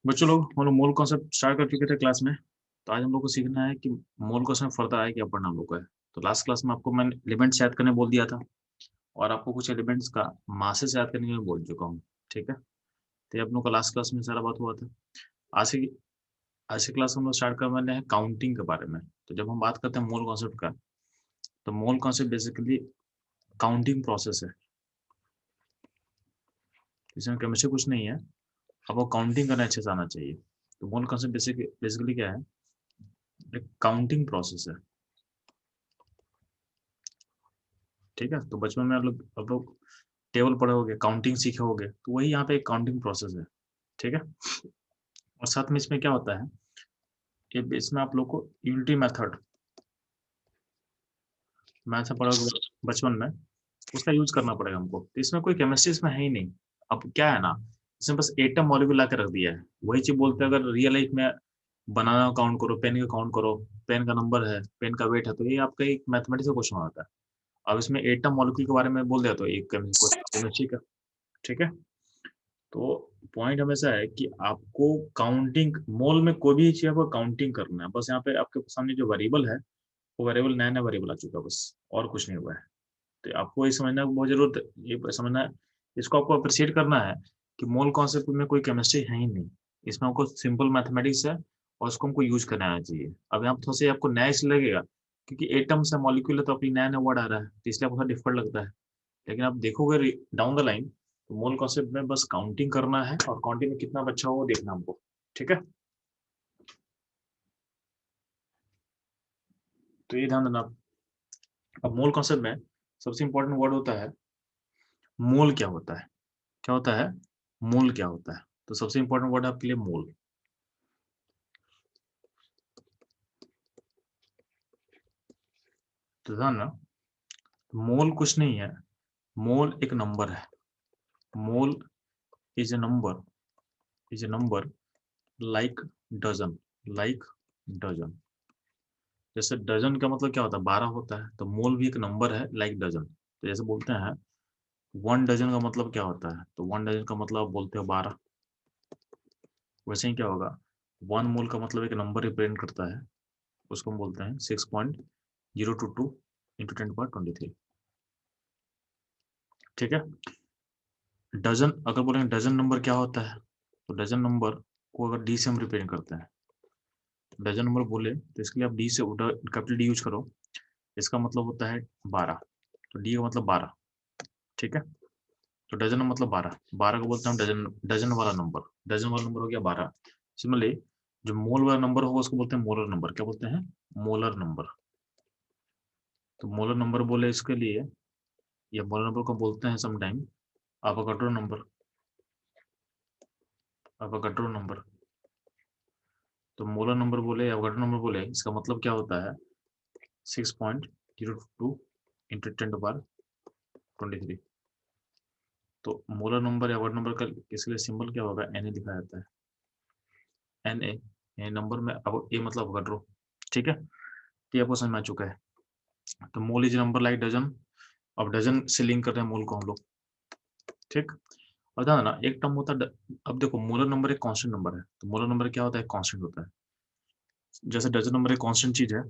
बच्चों लोग हम लोग मोल कॉन्सेप्ट स्टार्ट कर चुके थे क्लास में। तो आज हम लोग को सीखना है कि मोल कॉन्सेप्ट फर्दर आए क्या पढ़ना हम लोग को है। तो लास्ट क्लास में आपको मैंने एलिमेंट्स याद करने बोल दिया था और आपको कुछ एलिमेंट्स का मासेस याद करने के लिए बोल चुका हूँ। ठीक है, तो ये आप लोग का लास्ट क्लास में सारा बात हुआ था। आज की आज की क्लास हम लोग स्टार्ट करने वाले हैं काउंटिंग के बारे में। तो जब हम बात करते हैं मोल कॉन्सेप्ट का, तो mole concept basically counting process है। इसमें केमिस्ट्री कुछ नहीं है, आपको काउंटिंग करना अच्छे से आना चाहिए। तो मोल कॉन्सेप्ट बेसिकली क्या है, एक काउंटिंग प्रोसेस है। ठीक है, तो बचपन में आप लोग टेबल पढ़े होगे, काउंटिंग सीखे होगे, तो वही यहाँ पे एक काउंटिंग प्रोसेस है। ठीक है, और साथ में इसमें क्या होता है, कि इसमें आप लोग को यूनिटी मेथड मैथ में पढ़े होगे बचपन में, उसका यूज करना पड़ेगा हमको। तो इसमें कोई केमिस्ट्री इसमें है ही नहीं। अब क्या है ना, इसमें बस एटम मॉलिक्यूल ला के रख दिया है। वही चीज बोलते हैं, अगर रियल लाइफ में बनाना काउंट करो, पेन का काउंट करो, पेन का नंबर है, पेन का वेट है, तो ये आपका एक मैथमेटिक्स का क्वेश्चन आता है। अब इसमें एटम मॉलिक्यूल के बारे में बोल दिया तो एक केमिस्ट्री का। ठीक है, तो पॉइंट हमेशा है कि आपको काउंटिंग मोल में कोई भी चीज आपको काउंटिंग करना है। बस यहाँ पे आपके सामने जो वेरिएबल है, वो वेरिएबल नया नया वेरिएबल आ चुका है, बस और कुछ नहीं हुआ है। तो आपको ये समझना की बहुत जरूरत है, ये समझना है, इसको आपको अप्रिशिएट करना है कि मोल कॉन्सेप्ट में कोई केमिस्ट्री है ही नहीं। इसमें आपको सिंपल मैथमेटिक्स है और उसको हमको यूज करना आना चाहिए। अब यहाँ पे थोड़ा सा आपको नया इसलिए लगेगा क्योंकि एटम्स है, मॉलिक्यूल है, तो आपको नया नया वर्ड आ रहा है, तो इसलिए आपको थोड़ा डिफिकल्ट लगता है। लेकिन आप देखोगे डाउन द लाइन, तो मोल कॉन्सेप्ट में बस काउंटिंग करना है और काउंटिंग में कितना बच्चा हो वो देखना हमको। ठीक है, तो ये ध्यान देना आप। अब मोल कॉन्सेप्ट में सबसे इंपॉर्टेंट वर्ड होता है मोल। क्या होता है, क्या होता है, मोल क्या होता है। तो सबसे इंपॉर्टेंट वर्ड है आपके लिए मोल। तो ध्यान ना, मोल कुछ नहीं है, मोल एक नंबर है। Mole is a number, is a number like dozen, like dozen. जैसे डजन का मतलब क्या होता है, 12 होता है, तो मोल भी एक नंबर है लाइक डजन। तो जैसे बोलते हैं 1 डजन का मतलब क्या होता है, तो 1 डजन का मतलब आप बोलते हो 12। वैसे ही क्या होगा, 1 मोल का मतलब एक नंबर रिप्रेजेंट करता है, उसको हम बोलते हैं 6.022 इंटू 10 पावर 23। ठीक है, डजन अगर बोलेंगे डजन नंबर क्या होता है, तो डजन नंबर को अगर डी से हम रिप्रेजेंट करते हैं, डजन नंबर बोले तो इसके लिए आप डी से कैपिटल डी यूज करो। इसका मतलब होता है 12, तो डी का मतलब 12। ठीक है, तो डजन का मतलब 12, 12 को बोलते हैं हम डजन, डजन वाला नंबर। डजन वाला नंबर हो गया 12। सिमिलरली जो मोल वाला नंबर होगा उसको बोलते हैं मोलर नंबर। क्या बोलते हैं, मोलर नंबर। तो मोलर नंबर बोले इसके लिए, या मोलर नंबर को बोलते हैं sometime Avogadro number, Avogadro number. तो मोलर नंबर बोले या अवोगाड्रो नंबर बोले, इसका मतलब क्या होता है 6.02 इंटू 10 पावर 23। तो मोलर नंबर या अवोगाड्रो नंबर का इसके लिए सिंबल क्या होगा, एन ए लिखा जाता है, एन ए नंबर में अब ए मतलब अवोगाड्रो। ठीक है, तो ये आपको समझ में आ चुका है। तो mole is number like dozen. अब डजन से लिंक कर रहे हैं मोल को हम लोग। ठीक, और ध्यान ना एक टर्म होता है अब देखो मोलर नंबर एक कांस्टेंट नंबर है, तो मोलर नंबर क्या होता है, कांस्टेंट होता है। जैसे डजन नंबर एक कांस्टेंट चीज है,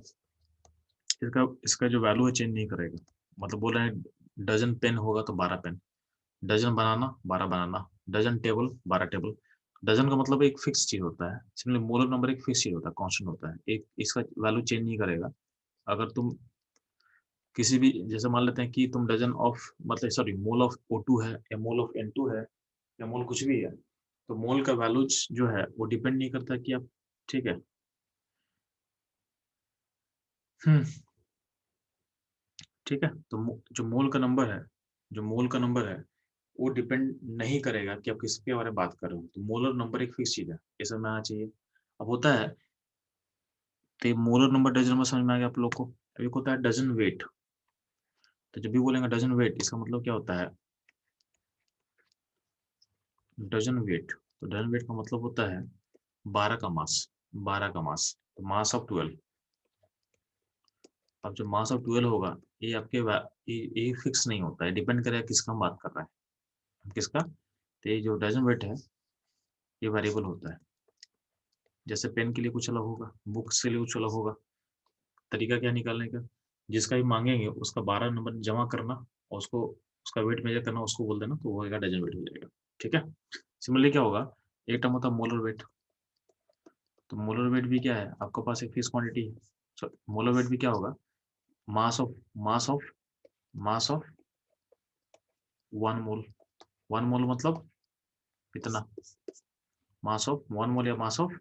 इसका इसका जो वैल्यू है चेंज नहीं करेगा। मतलब बोल रहे हैं डजन पेन होगा तो 12 पेन, डजन बनाना 12 बनाना, डजन टेबल 12 टेबल। डजन का मतलब एक फिक्स चीज होता है, सिमिलरली मोलर नंबर एक फिक्स चीज होता है, कांस्टेंट होता है, एक इसका वैल्यू चेंज नहीं करेगा। अगर तुम किसी भी जैसे मान लेते हैं कि तुम डजन ऑफ मतलब सॉरी मोल ऑफ O2 है या मोल ऑफ N2 है या मोल कुछ भी है, तो मोल का वैल्यू जो है वो डिपेंड नहीं करता कि आप, ठीक है। हम्म, ठीक है, तो जो मोल का नंबर है, जो मोल का नंबर है वो डिपेंड नहीं करेगा कि आप किसके बारे में बात कर रहे हो। तो मोलर नंबर एक फिक्स चीज है, ये समझ में आना चाहिए। अब होता है, तो ये मोलर नंबर डजन में समझ में आ गया आप लोग को। अब एक होता है डजन वेट। तो जब भी बोलेंगे डजन वेट, इसका मतलब क्या होता है, डजन वेट। तो डजन वेट का मतलब होता है 12 का मास, 12 का मास, तो मास ऑफ 12। अब जो मास ऑफ 12 होगा, ये ये फिक्स नहीं होता है, डिपेंड करेगा किसका हम बात कर रहे हैं, किसका। तो ये जो डजन वेट है ये वेरिएबल होता है। जैसे पेन के लिए कुछ अलग होगा, बुक्स के लिए कुछ अलग होगा। तरीका क्या निकालने का, जिसका भी मांगेंगे उसका 12 नंबर जमा करना और उसको उसका वेट मेजर करना, उसको बोल देना, तो वो होगा डजन वेट हो जाएगा। ठीक है। सिमिलरली क्या होगा, एक टर्म होता है मोलर वेट। तो मोलर वेट भी क्या है, आपके पास एक फिक्स क्वांटिटी है। सो मोलर वेट भी क्या होगा, mass of mass of mass of 1 मोल। 1 मोल मतलब कितना, मास ऑफ 1 मोल या मास ऑफ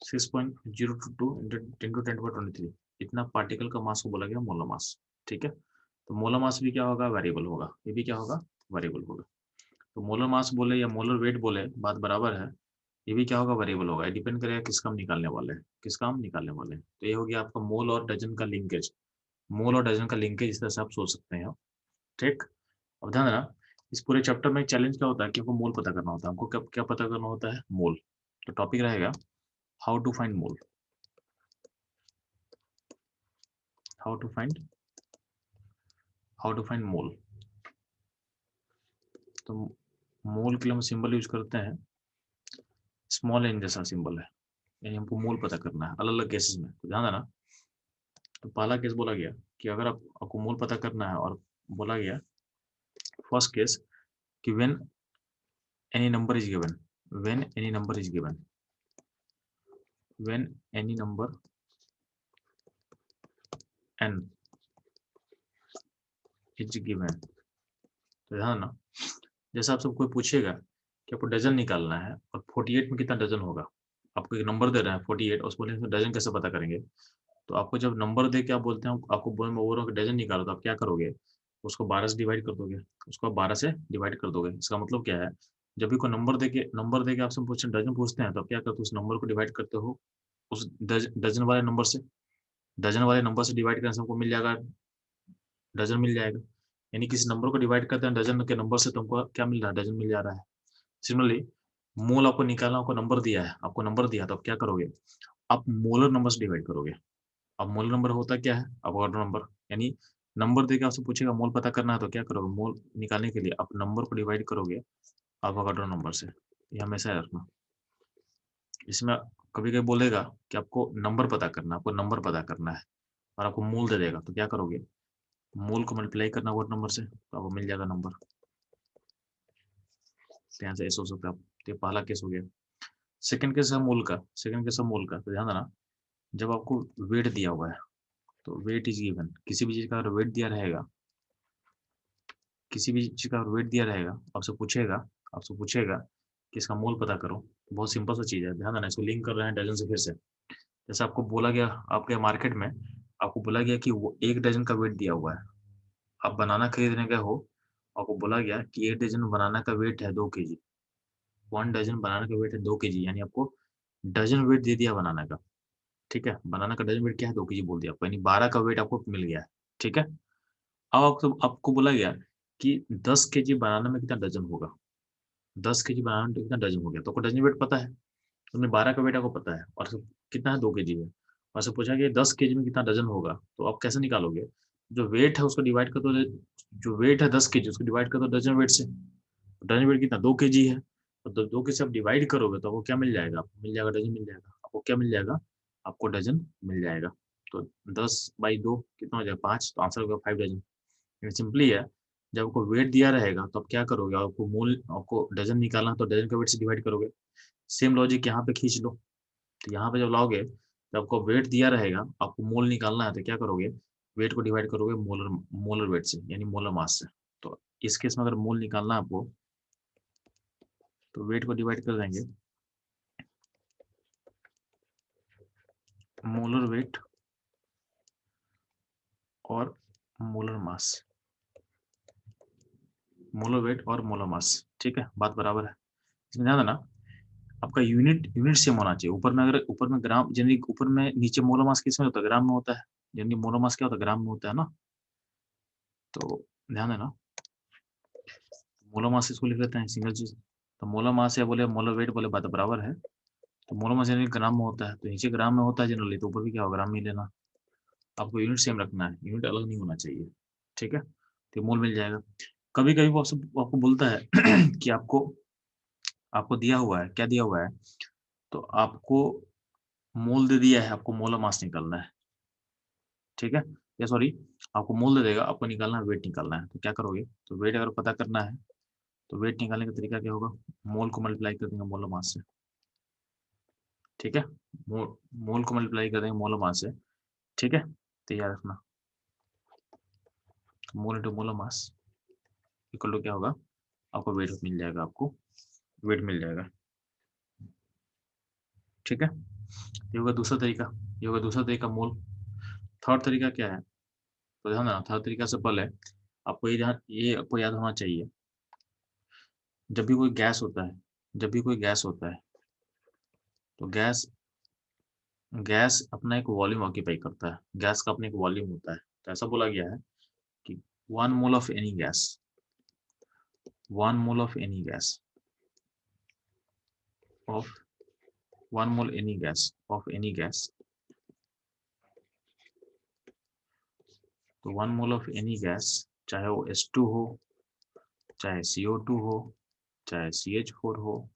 6.022 into 10^23, इतना पार्टिकल का मास को बोला गया मोलर मास। ठीक है। तो मोलर मास भी क्या होगा, वेरिएबल होगा, ये भी क्या होगा, वेरिएबल होगा। तो मोलर मास बोले या मोलर वेट बोले, बात बराबर है। ये भी क्या होगा, वेरिएबल होगा। डिपेंड करेगा किसका हम निकालने वाले हैं, किसका हम निकालने वाले हैं। तो ये हो गया आपका मोल और डजन का लिंकेज। मोल और डजन का लिंकेज इस तरह से आप सोच सकते हैं। ठीक। अब ध्यान देना, इस पूरे चैप्टर में चैलेंज क्या होता है कि आपको मोल पता करना होता है। हमको क्या क्या पता करना होता है, मोल। तो टॉपिक रहेगा how to find mole. How to find mole. तो मोल के लिए हम सिंबल यूज करते हैं, स्मॉल एन जैसा सिंबल है, यानी हमको मोल पता करना है अलग अलग केसेस में। तो ध्यान देना, तो पहला केस बोला गया कि अगर आपको मोल पता करना है, और बोला गया फर्स्ट केस कि when any number is given, when any number is given, when any number n is given. तो ध्यान ना, जैसे आपसे कोई पूछेगा कि आपको डजन निकालना है और 48 में कितना डजन होगा, आपको एक नंबर दे रहा है 48 और उसको बोलेंगे डजन कैसे पता करेंगे। तो आपको जब नंबर दे के आप बोलते हैं, आपको बोल रहा हूँ कि डजन निकालो, तो आप क्या करोगे, उसको 12 से डिवाइड कर दोगे, उसको आप 12 से डिवाइड कर दोगे। इसका मतलब क्या है, जब भी कोई नंबर दे के आपसे पूछते डजन पूछते हैं, तो आप क्या करते हो, उस नंबर को डिवाइड करते हो उस डजन वाले नंबर से। डजन वाले नंबर से डिवाइड करने से हमको मिल जाएगा, डजन मिल जाएगा। यानी किसी नंबर को डिवाइड करते हैं डजन के नंबर से, तो हमको क्या मिल रहा है, डजन मिल जा रहा है। सिमिलरली मोल आपको निकालना, आपको नंबर दिया है, आपको नंबर दिया, तो आप क्या करोगे, आप मोलर नंबर से डिवाइड करोगे। अब मोल नंबर होता क्या है, अवोगाड्रो नंबर। यानी नंबर देके आपसे पूछेगा मोल पता करना है, तो क्या करोगे, मोल निकालने के लिए आप नंबर को डिवाइड करोगे अवोगाड्रो नंबर से। ये हमेशा याद रखना। इसमें कभी कभी बोलेगा कि आपको नंबर पता करना है, आपको नंबर पता करना है, और आपको मोल दे देगा, तो क्या करोगे, मोल को मल्टीप्लाई करना वर्ड नंबर से, तो आपको मिल जाएगा नंबर। तो यहाँ से ऐसे हो सकता है। तो ये पहला केस हो गया। सेकंड केस है मोल का। सेकंड केस है मोल का। तो ध्यान देना, जब आपको वेट दिया हुआ है, तो वेट इज गिवन, किसी भी चीज का अगर वेट दिया रहेगा, किसी भी चीज का वेट दिया रहेगा, आपसे पूछेगा कि इसका मोल पता करो। तो बहुत सिंपल सा चीज है, ध्यान देना, इसको लिंक कर रहे हैं डजन से फिर से। जैसे आपको बोला गया, आपके मार्केट में आपको बोला गया कि वो 1 डजन का वेट दिया हुआ है, आप बनाना खरीदने गए हो, आपको बोला गया कि 1 डजन बनाना का वेट है 2 kg। 1 डजन बनाना का वेट है 2 kg, यानी आपको डजन वेट दे दिया बनाना का। ठीक है, बनाना का डजन वेट क्या है, 2 kg बोल दिया आपको, यानी 12 का वेट आपको मिल गया है। ठीक है। अब आपको आपको बोला गया कि 10 kg बनाना में कितना डजन होगा। 10 kg बनाना में कितना डजन हो गया, तो आपको डजन वेट पता है, तुमने 12 का वेट आपको पता है, और कितना है, 2 kg है। और से पूछा कि 10 kg में कितना डजन होगा, तो आप कैसे निकालोगे, जो वेट है उसको डिवाइड कर दो, जो वेट है 10 kg उसको डिवाइड कर दो डजन वेट से। डजन वेट कितना, 2 kg है, तो 2 के से आप डिवाइड करोगे तो आपको क्या मिल जाएगा, आपको मिल जाएगा डजन मिल जाएगा। आपको क्या मिल जाएगा, आपको डजन मिल जाएगा। तो 10/2 कितना हो जाएगा, 5, तो आंसर होगा 5 डजन। सिंपली है, जब आपको वेट दिया रहेगा तो आप क्या करोगे, आपको मूल आपको डजन निकालना, तो डजन का वेट से डिवाइड करोगे। सेम लॉजिक यहाँ पे खींच लो। तो यहाँ पे जब लाओगे, तो आपको वेट दिया रहेगा, आपको मोल निकालना है, तो क्या करोगे, वेट को डिवाइड करोगे मोलर मोलर वेट से, यानी मोलर मास से। तो इस केस में अगर मोल निकालना है आपको, तो वेट को डिवाइड कर देंगे मोलर वेट और मोलर मास। मोलर वेट और मोलर मास। ठीक है, बात बराबर है। इसमें ध्यान देना, आपका यूनिट यूनिट सेम होना चाहिए। ऊपर में, अगर ऊपर में ग्राम, जनरली ऊपर में, नीचे मोलर मास किस में होता है, ग्राम में होता है। जनरली मोलर मास क्या होता है, ग्राम में होता है ना। तो ध्यान देना, मोलर मास इसको लिख लेते हैं सिंगल चीज। तो मोलर मास या बोले मोलर वेट बोले, बात बराबर है। तो मोलर मास जनरली ग्राम में होता है, तो नीचे ग्राम में होता है जनरली, तो ऊपर भी क्या होगा, ग्राम में ही लेना। आपको यूनिट सेम रखना है, यूनिट अलग नहीं होना चाहिए। ठीक है, तो मोल मिल जाएगा। कभी कभी वो आपसे आपको बोलता है कि आपको आपको दिया हुआ है, क्या दिया हुआ है, तो आपको मोल दे दिया है, आपको मोलर मास निकालना है, ठीक है? या सॉरी, आपको मोल दे देगा, आपको निकालना है, वेट निकालना है, तो क्या करोगे? तो वेट अगर पता करना है, तो वेट निकालने का तरीका क्या होगा? मोल को मल्टीप्लाई कर देंगे मोलर मास से, ठीक है? मोल को मल्टीप्लाई कर देंगे मोलर मास से, ठीक है? तो याद रखना, mole into molar mass equal to क्या होगा? आपको वेट मिल जाएगा, आपको वेट मिल जाएगा, ठीक है? ये होगा दूसरा तरीका, ये होगा दूसरा तरीका मोल। थर्ड तरीका क्या है? तो ध्यान देना, थर्ड तरीका सिंपल है। आपको ये आपको याद होना चाहिए, जब भी कोई गैस होता है, जब भी कोई गैस होता है, तो गैस गैस अपना एक वॉल्यूम ऑक्यूपाई करता है, गैस का अपना एक वॉल्यूम होता है। तो ऐसा बोला गया है कि 1 mole of any gas, 1 mole of any gas of 1 mole any gas of any gas, तो 1 मोल ऑफ एनी गैस, चाहे वो H2 हो, चाहे CO2 हो, चाहे CH4 हो,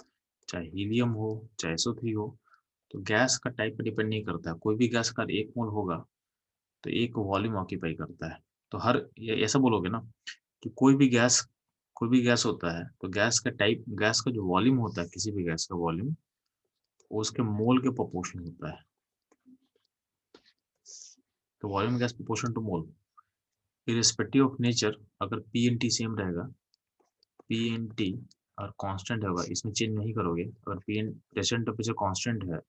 चाहे हीलियम हो, चाहे SO3 हो, तो गैस का टाइप पे डिपेंड नहीं करता है। कोई भी गैस का 1 मोल होगा तो एक वॉल्यूम ऑक्यूपाई करता है। तो हर ये ऐसा बोलोगे ना कि कोई भी गैस होता है, तो गैस का टाइप, गैस का जो वॉल्यूम होता है, किसी भी गैस का वॉल्यूम, वो उसके मोल के प्रोपोर्शन होता है। तो volume gas proportion to mole, irrespective of nature, अगर पी एन टी सेम रहेगा, पी एन टी और कांस्टेंट होगा, इसमें चेंज नहीं करोगे, अगर P N pressure temperature constant है,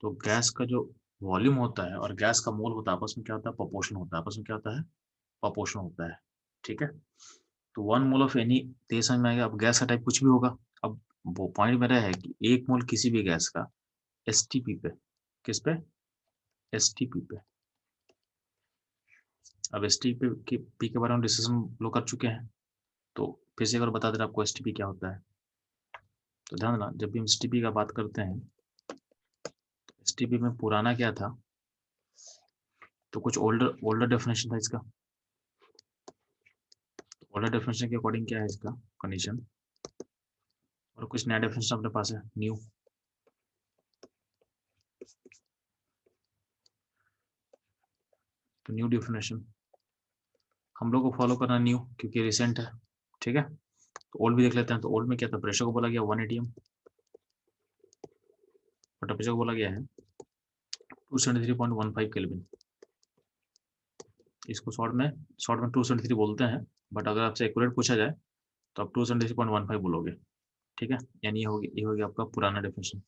तो गैस का जो वॉल्यूम होता है और गैस का मोल होता है, आपस में क्या होता है? प्रोपोर्शन होता है, आपस में क्या होता है? प्रोपोर्शन होता है, ठीक है? तो 1 मोल ऑफ एनी, तेज समझ में आएगा। अब गैस का टाइप कुछ भी होगा। अब वो पॉइंट मेरा है कि 1 मोल किसी भी गैस का एसटीपी पे, किस पे? एसटीपी पे। अब एसटीपी के पी के बारे में डिस्कशन लोग कर चुके हैं, तो फिर से एक बार बता दे रहा आपको एसटीपी क्या होता है। तो ध्यान देना, जब भी हम एसटीपी का बात करते हैं, एसटीपी में पुराना क्या था, तो कुछ ओल्डर ओल्डर डेफिनेशन था इसका। ओल्डर डेफिनेशन के अकॉर्डिंग क्या है इसका कंडीशन, और कुछ नया डेफिनेशन अपने पास है, न्यू। तो न्यू डेफिनेशन हम लोग को फॉलो करना, न्यू, क्योंकि रिसेंट है, ठीक है? तो ओल्ड भी देख लेते हैं। तो ओल्ड में क्या था? प्रेशर को बोला गया 1 एटीएम, और टेम्परेचर को बोला गया है 273.15 केल्विन। इसको शॉर्ट में 273 बोलते हैं, बट अगर आपसे एक्यूरेट पूछा जाए तो आप 273.15 बोलोगे, ठीक है? यानी ये होगी आपका पुराना डेफिनेशन।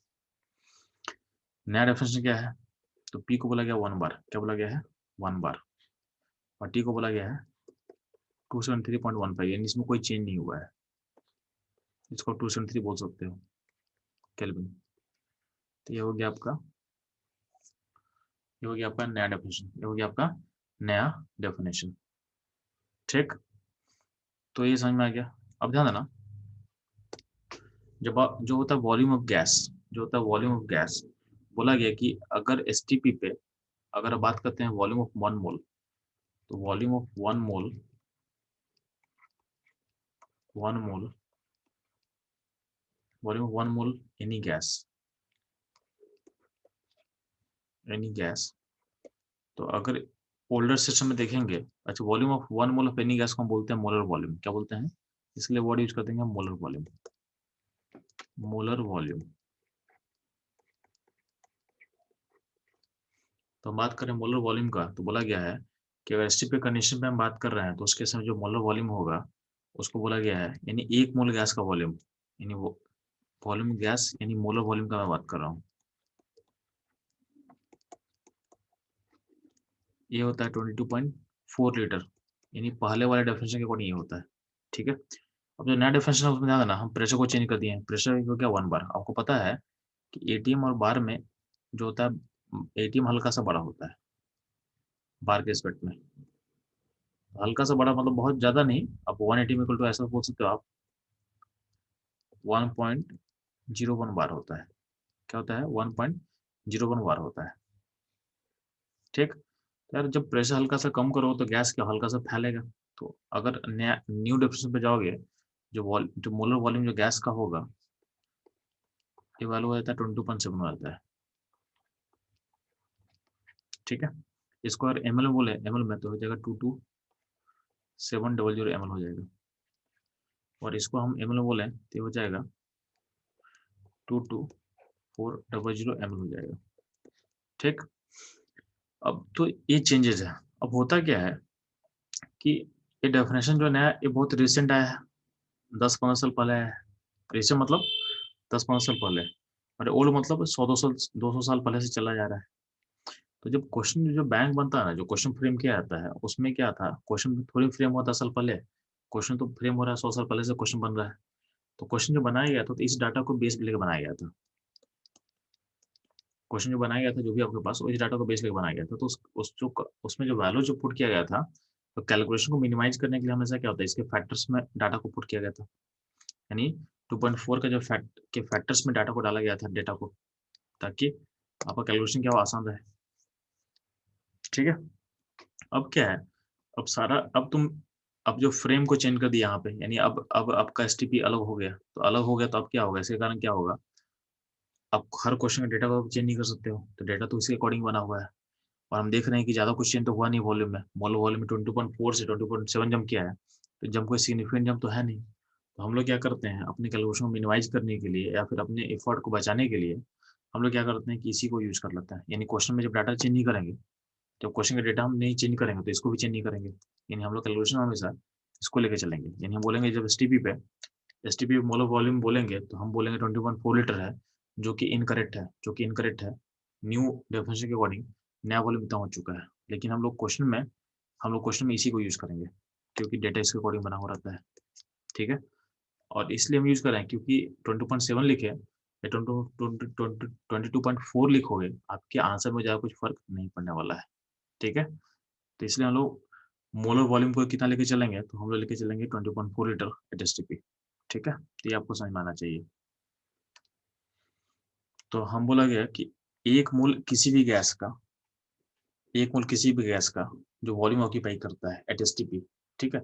नया डेफिनेशन क्या है? तो पी को बोला गया 1 बार, क्या बोला गया है? 1 बार, और टी को बोला गया है 273.15, यानी इसमें कोई चेंज नहीं हुआ है। इसको 273 बोल सकते हो केल्विन। तो ये हो गया आपका, ये हो गया आपका नया डेफिनेशन, ये हो गया आपका नया डेफिनेशन, ठीक? तो ये समझ में आ गया। अब ध्यान देना, जब जो होता है वॉल्यूम ऑफ गैस, जो होता है वॉल्यूम ऑफ गैस, बोला गया कि अगर एसटीपी पे, अगर बात करते हैं वॉल्यूम ऑफ 1 मोल, तो volume of 1 mole, 1 mole, volume of 1 mole any gas, any gas, तो अगर ओल्डर सिस्टम में देखेंगे, अच्छा, volume of 1 mole of any gas को हम बोलते हैं मोलर वॉल्यूम, क्या बोलते हैं? इसके लिए वर्ड यूज करते हैं मोलर वॉल्यूम, मोलर वॉल्यूम। तो हम बात करें मोलर वॉल्यूम का, तो बोला गया है कि अगर एसटीपी कंडीशन पे हम बात कर रहे हैं, तो उसके समय जो मोलर वॉल्यूम होगा, उसको बोला गया है, यानी 1 मोल गैस का वॉल्यूम, यानी वो वॉल्यूम गैस, यानी मोलर वॉल्यूम का मैं बात कर रहा हूँ, ये होता है 22.4 लीटर, यानी पहले वाले डेफिनेशन के अकॉर्डिंग ये होता है, ठीक है? अब जो नया डेफिनेशन है उसमें ध्यान देना, हम प्रेशर को चेंज कर दिए हैं। प्रेशर हो गया 1 बार। आपको पता है कि एटीएम और बार में जो होता है, एटीएम हल्का सा बड़ा होता है बार के रिस्पेक्ट में, हल्का सा बड़ा मतलब बहुत ज्यादा नहीं। आप 180 में इक्वल टू ऐसा बोल सकते हो आप, 1.01 बार होता है। क्या होता है? 1.01 बार होता है, ठीक? तो यार जब प्रेशर हल्का सा कम करो तो गैस क्या हल्का सा फैलेगा। तो अगर नया न्यू डेफिनेशन पे जाओगे, जो मोलर वॉल्यूम जो गैस का होगा, ये वैल्यू हो जाता है 22.7 हो जाता है, ठीक है। इसको अगर ml में बोले, ml में तो हो जाएगा 22700 ml हो जाएगा, और इसको हम ml में बोले तो हो जाएगा 22400 ml हो जाएगा। ठीक। अब तो ये चेंजेस है। अब होता क्या है कि ये डेफिनेशन जो है नया, ये बहुत रिसेंट आया है, 10-15 साल पहले आया है। रिसेंट मतलब 10-15 साल पहले, और ओल्ड मतलब 100-200 साल पहले से चला जा रहा है। तो जब क्वेश्चन जो बैंक बनता है ना, जो क्वेश्चन फ्रेम किया जाता है, उसमें क्या था, क्वेश्चन थोड़ी फ्रेम हुआ 10 साल पहले, क्वेश्चन तो फ्रेम हो रहा है 100 साल पहले से क्वेश्चन बन रहा है। तो क्वेश्चन जो बनाया गया था, तो इस डाटा को बेस लेकर बनाया गया था। क्वेश्चन जो बनाया गया था, जो भी आपके पास, इस डाटा को बेस लेकर बनाया गया था। तो उसमें जो वैल्यू जो पुट किया गया था, तो कैलकुलेशन को मिनिमाइज करने के लिए हमेशा क्या होता है, इसके फैक्टर्स में डाटा को पुट किया गया था। यानी 2.4 का जो फैक्टर्स में डाटा को डाला गया था, डेटा को, ताकि आपका कैलकुलेशन क्या हो, आसान रहे। ठीक है। अब क्या है, अब सारा, अब जो फ्रेम को चेंज कर दिया यहाँ पे, यानी अब आपका एसटीपी अलग हो गया, तो अलग हो गया तो अब क्या होगा, इसके कारण क्या होगा, आप हर क्वेश्चन का डेटा को चेंज नहीं कर सकते हो, तो डेटा तो उसी अकॉर्डिंग बना हुआ है। और हम देख रहे हैं कि ज़्यादा कुछ चेंज तो हुआ नहीं वॉल्यूम में। वॉल्यूम में 20.4 से 20.7 जंप किया है, तो जंप कोई सिग्निफिकेंट जंप तो है नहीं। तो हम लोग क्या करते हैं, अपने कैलकुलेशन को मिनिमाइज करने के लिए या फिर अपने एफर्ट को बचाने के लिए, हम लोग क्या करते हैं कि इसी को यूज कर लेते हैं। यानी क्वेश्चन में जब डाटा चेंज नहीं करेंगे, जब क्वेश्चन का डेटा हम नहीं चेंज करेंगे, तो इसको भी चेंज नहीं करेंगे। यानी हम लोग कैलकुलेशन में हमेशा इसको लेके चलेंगे। यानी हम बोलेंगे जब एसटीपी मोलर वॉल्यूम बोलेंगे, तो हम बोलेंगे 20.4 लीटर है, जो कि इनकरेक्ट है। न्यू डेफिनेशन के अकॉर्डिंग नया वॉल्यूम इतना हो चुका है, लेकिन हम लोग क्वेश्चन में इसी को यूज करेंगे, क्योंकि डेटा इसके अकॉर्डिंग बना हुआ रहता है। ठीक है। और इसलिए हम यूज कर रहे हैं क्योंकि 20.7 लिखे या 22.4 लिखोगे, आपके आंसर में ज़्यादा कुछ फर्क नहीं पड़ने वाला है। ठीक है। तो इसलिए हम लोग मोलर वॉल्यूम को कितना लेके चलेंगे, तो हम लोग लेके चलेंगे 20.4 लीटर एचटीपी। ठीक है। तो ये आपको समझ में आना चाहिए। तो हम बोला गया कि एक मोल किसी भी गैस का, जो वॉल्यूम ऑक्यूपाई करता है एचटीपी, ठीक है,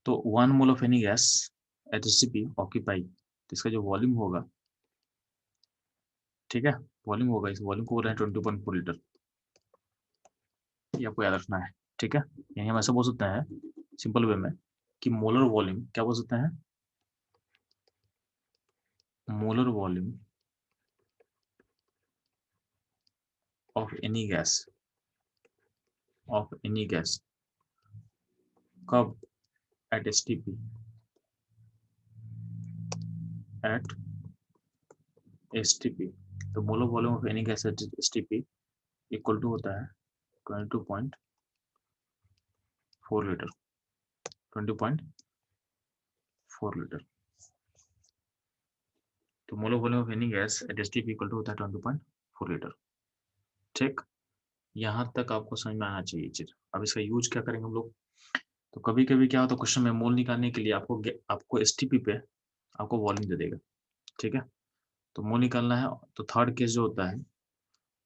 तो 1 mole of any gas HTP occupy, तो इसका जो वॉल्यूम होगा, ठीक है, वॉल्यूम होगा, इस वॉल्यूम को बोल रहे हैं 20.4 लीटर। ये आपको याद रखना है। ठीक है। यानी हम ऐसा बोल सकते हैं सिंपल वे में कि मोलर वॉल्यूम क्या बोल सकते हैं, molar volume of any gas कब, at STP, तो molar volume of any gas at STP equal to होता है 22.4 लीटर, 20.4 लीटर। तो molar volume of any gas at STP equal to होता है 20.4 लीटर। ठीक। यहाँ तक आपको समझ में आना चाहिए चीज। अब इसका यूज क्या करेंगे हम लोग, तो कभी कभी क्या होता है, क्वेश्चन में मोल निकालने के लिए आपको STP पे आपको वॉल्यूम दे देगा। ठीक है। तो मोल निकालना है, तो थर्ड केस जो होता है,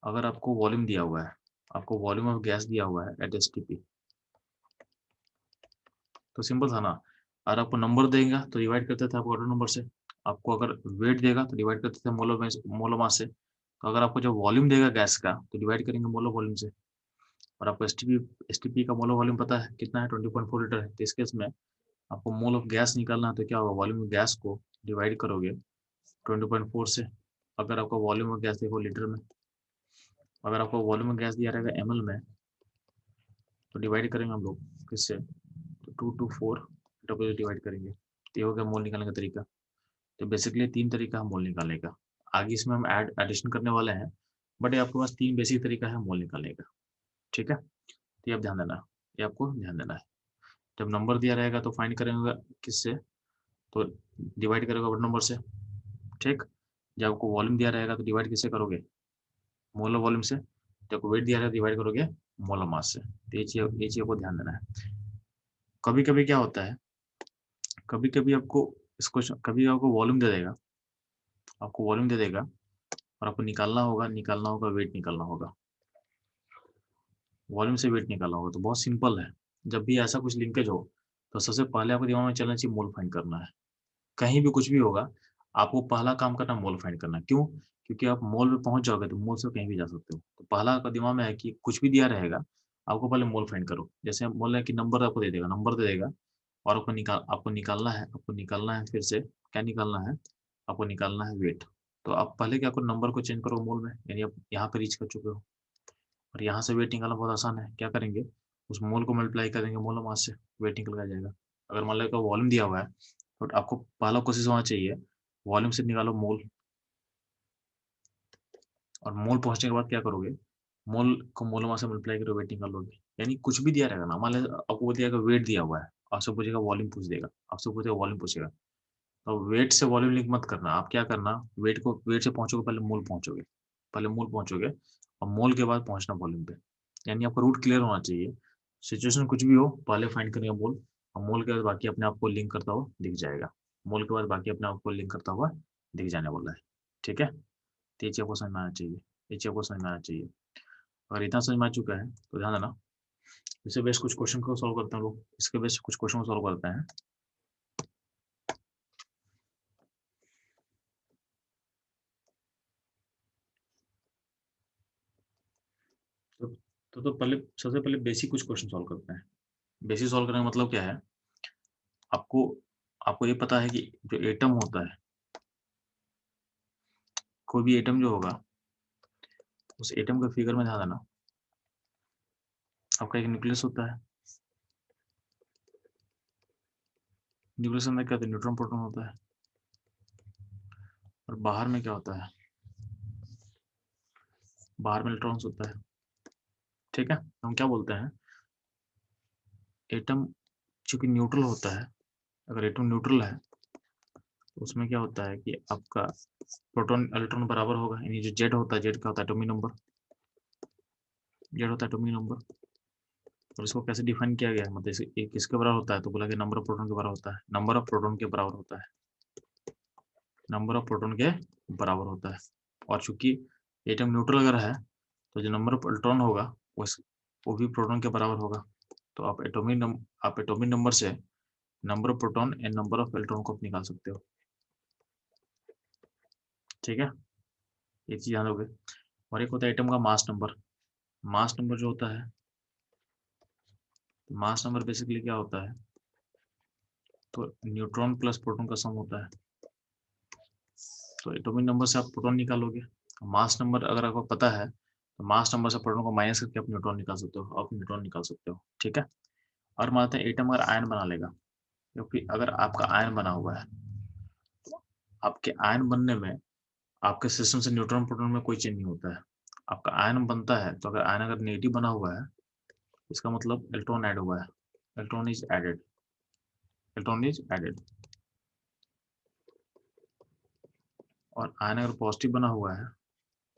अगर आपको वॉल्यूम दिया हुआ है, आपको वॉल्यूम ऑफ गैस दिया हुआ है एट एसटीपी, तो सिंपल था ना, अगर आपको नंबर देगा तो डिवाइड करते थे आपको ऑर्डर नंबर से, आपको अगर वेट देगा तो डिवाइड करते थे मोलर मास से, तो अगर आपको जो वॉल्यूम देगा गैस का, तो डिवाइड करेंगे मोलर वॉल्यूम से। और आपको एसटीपी का मोलर वॉल्यूम पता है कितना है, 20.4 लीटर है। तो इस केस में आपको मोल ऑफ गैस निकालना है, तो क्या होगा, वॉल्यूम ऑफ गैस को डिवाइड करोगे 20.4 से। अगर आपको वॉल्यूम ऑफ गैस देखो लीटर में, अगर आपको वॉल्यूम ऑफ गैस दिया रहेगा ml में, तो डिवाइड करेंगे हम लोग किससे, तो 2 to 4 डबल डिवाइड करेंगे, तो ये हो गया मोल निकालने का तरीका। तो बेसिकली 3 तरीका है मोल निकालने का। आगे इसमें हम एडिशन करने वाले हैं, बट ये आपके पास 3 बेसिक तरीका है मोल निकालने का। ठीक है। तो ये आप ध्यान देना, ये आपको ध्यान देना है। जब नंबर दिया रहेगा तो फाइंड करेंगे किससे, तो डिवाइड करेगा वर्ड नंबर से। ठीक। जब आपको वॉल्यूम दिया रहेगा तो डिवाइड किससे करोगे, मोलर वॉल्यूम से। जब आपको वेट दिया रहेगा डिवाइड करोगे मोलर मास से। तो ये चीज को ध्यान देना है। कभी कभी क्या होता है, कभी कभी आपको कभी आपको वॉल्यूम दे देगा, और आपको निकालना होगा वेट निकालना होगा, वॉल्यूम से वेट निकालना होगा। तो बहुत सिंपल है, जब भी ऐसा कुछ लिंकेज हो, तो सबसे पहले आपको दिमाग में चलना चाहिए मोल फाइंड करना है। कहीं भी कुछ भी होगा, आपको पहला काम करना मोल फाइंड करना। क्यों? क्योंकि आप मोल पे पहुँच जाओगे तो मोल से कहीं भी जा सकते हो। तो पहला आपका दिमाग में है कि कुछ भी दिया रहेगा, आपको पहले मोल फाइंड करो। जैसे हम बोल रहे हैं कि नंबर आपको दे देगा, नंबर दे देगा और आपको निकालना है फिर से क्या निकालना है? आपको निकालना है वेट। तो आप पहले क्या करो, नंबर को चेंज करो मोल में, यानी आप यहाँ पे रीच कर चुके हो और यहाँ से वेट निकालना बहुत आसान है। क्या करेंगे? उस मोल को मल्टीप्लाई कर देंगे मोल मास से, वेट निकल के आ जाएगा। अगर मान लो आपको वॉल्यूम दिया हुआ है, तो आपको पहला कोशिश होना चाहिए वॉल्यूम से निकालो मोल, और मोल पहुँचने के बाद क्या करोगे? मोल को मोल मास से मल्टीप्लाई करो, वेट निकालोगे। यानी कुछ भी दिया रहेगा ना, मान लीजिए आपको वो दिया वेट दिया हुआ है, आपसे पूछेगा वॉल्यूम पूछ देगा, आपसे पूछेगा वॉल्यूम पूछेगा। तो वेट से वॉल्यूम लिंक मत करना, आप क्या करना, वेट से पहुँचोगे पहले मोल पहुँचोगे, और मोल के बाद पहुँचना वॉल्यूम पे। यानी आपका रूट क्लियर होना चाहिए। सिचुएशन कुछ भी हो, पहले फाइंड करेंगे मोल, और मोल के बाद बाकी अपने आप को लिंक करता हुआ दिख जाएगा। मोल के बाद बाकी अपने आप को लिंक करता हुआ दिख जाने वाला है। ठीक है? तो ये चीज़ आपको समझ में आना चाहिए, ये चीज़ आपको समझ में आना चाहिए। अगर इतना समझ में आ चुका है तो ध्यान देना, इससे बेस कुछ क्वेश्चन को सॉल्व करते हैं लोग, इसके बेस कुछ क्वेश्चन को सॉल्व करते हैं। तो पहले सबसे पहले बेसिक कुछ क्वेश्चन सॉल्व करते हैं। बेसिक सॉल्व करने का मतलब क्या है? आपको आपको ये पता है कि जो एटम होता है, कोई भी एटम जो होगा, उस एटम के फिगर में ध्यान देना, आपका एक न्यूक्लियस होता है। न्यूक्लियस में क्या होता है? न्यूट्रॉन प्रोटॉन होता है। और बाहर में क्या होता है? बाहर में इलेक्ट्रॉन्स होता है। ठीक है? हम क्या बोलते हैं, एटम चूंकि न्यूट्रल होता है, अगर एटम न्यूट्रल है तो उसमें क्या होता है कि आपका प्रोटॉन इलेक्ट्रॉन बराबर होगा, यानी जो जेड होता है, जेड का होता है एटॉमिक नंबर, जेड होता है एटॉमिक नंबर। और इसको कैसे डिफाइन किया गया है, मतलब ये किसके बराबर होता है? तो बोला कि नंबर ऑफ प्रोटॉन के बराबर होता है, नंबर ऑफ प्रोटॉन के बराबर होता है, नंबर ऑफ प्रोटॉन के बराबर होता है। और चूंकि एटम न्यूट्रल अगर है तो जो नंबर ऑफ इलेक्ट्रॉन होगा वो भी प्रोटॉन के बराबर होगा। तो आप एटॉमिक नंबर से number of proton and number of electron को आप निकाल सकते हो। ठीक है? ये चीज ध्यान रखोगे। और एक होता है एटम का मास नंबर। मास नंबर जो होता है, मास नंबर बेसिकली क्या होता है, तो न्यूट्रॉन प्लस प्रोटॉन का सम होता है। तो एटॉमिक नंबर से आप प्रोटॉन निकालोगे, मास नंबर अगर आपको पता है तो मास नंबर से प्रोटॉन को माइनस करके आप न्यूट्रॉन निकाल सकते हो, आप न्यूट्रॉन निकाल सकते हो। ठीक है? और मानते हैं एटम अगर आयन बना लेगा, क्योंकि अगर आपका आयन बना हुआ है, आपके आयन बनने में आपके सिस्टम से न्यूट्रॉन प्रोटॉन में कोई चेंज नहीं होता है। आपका आयन बनता है तो अगर आयन अगर नेगेटिव बना हुआ है, इसका मतलब इलेक्ट्रॉन ऐड हुआ है, electron is added, electron is added. और आयन अगर पॉजिटिव बना हुआ है,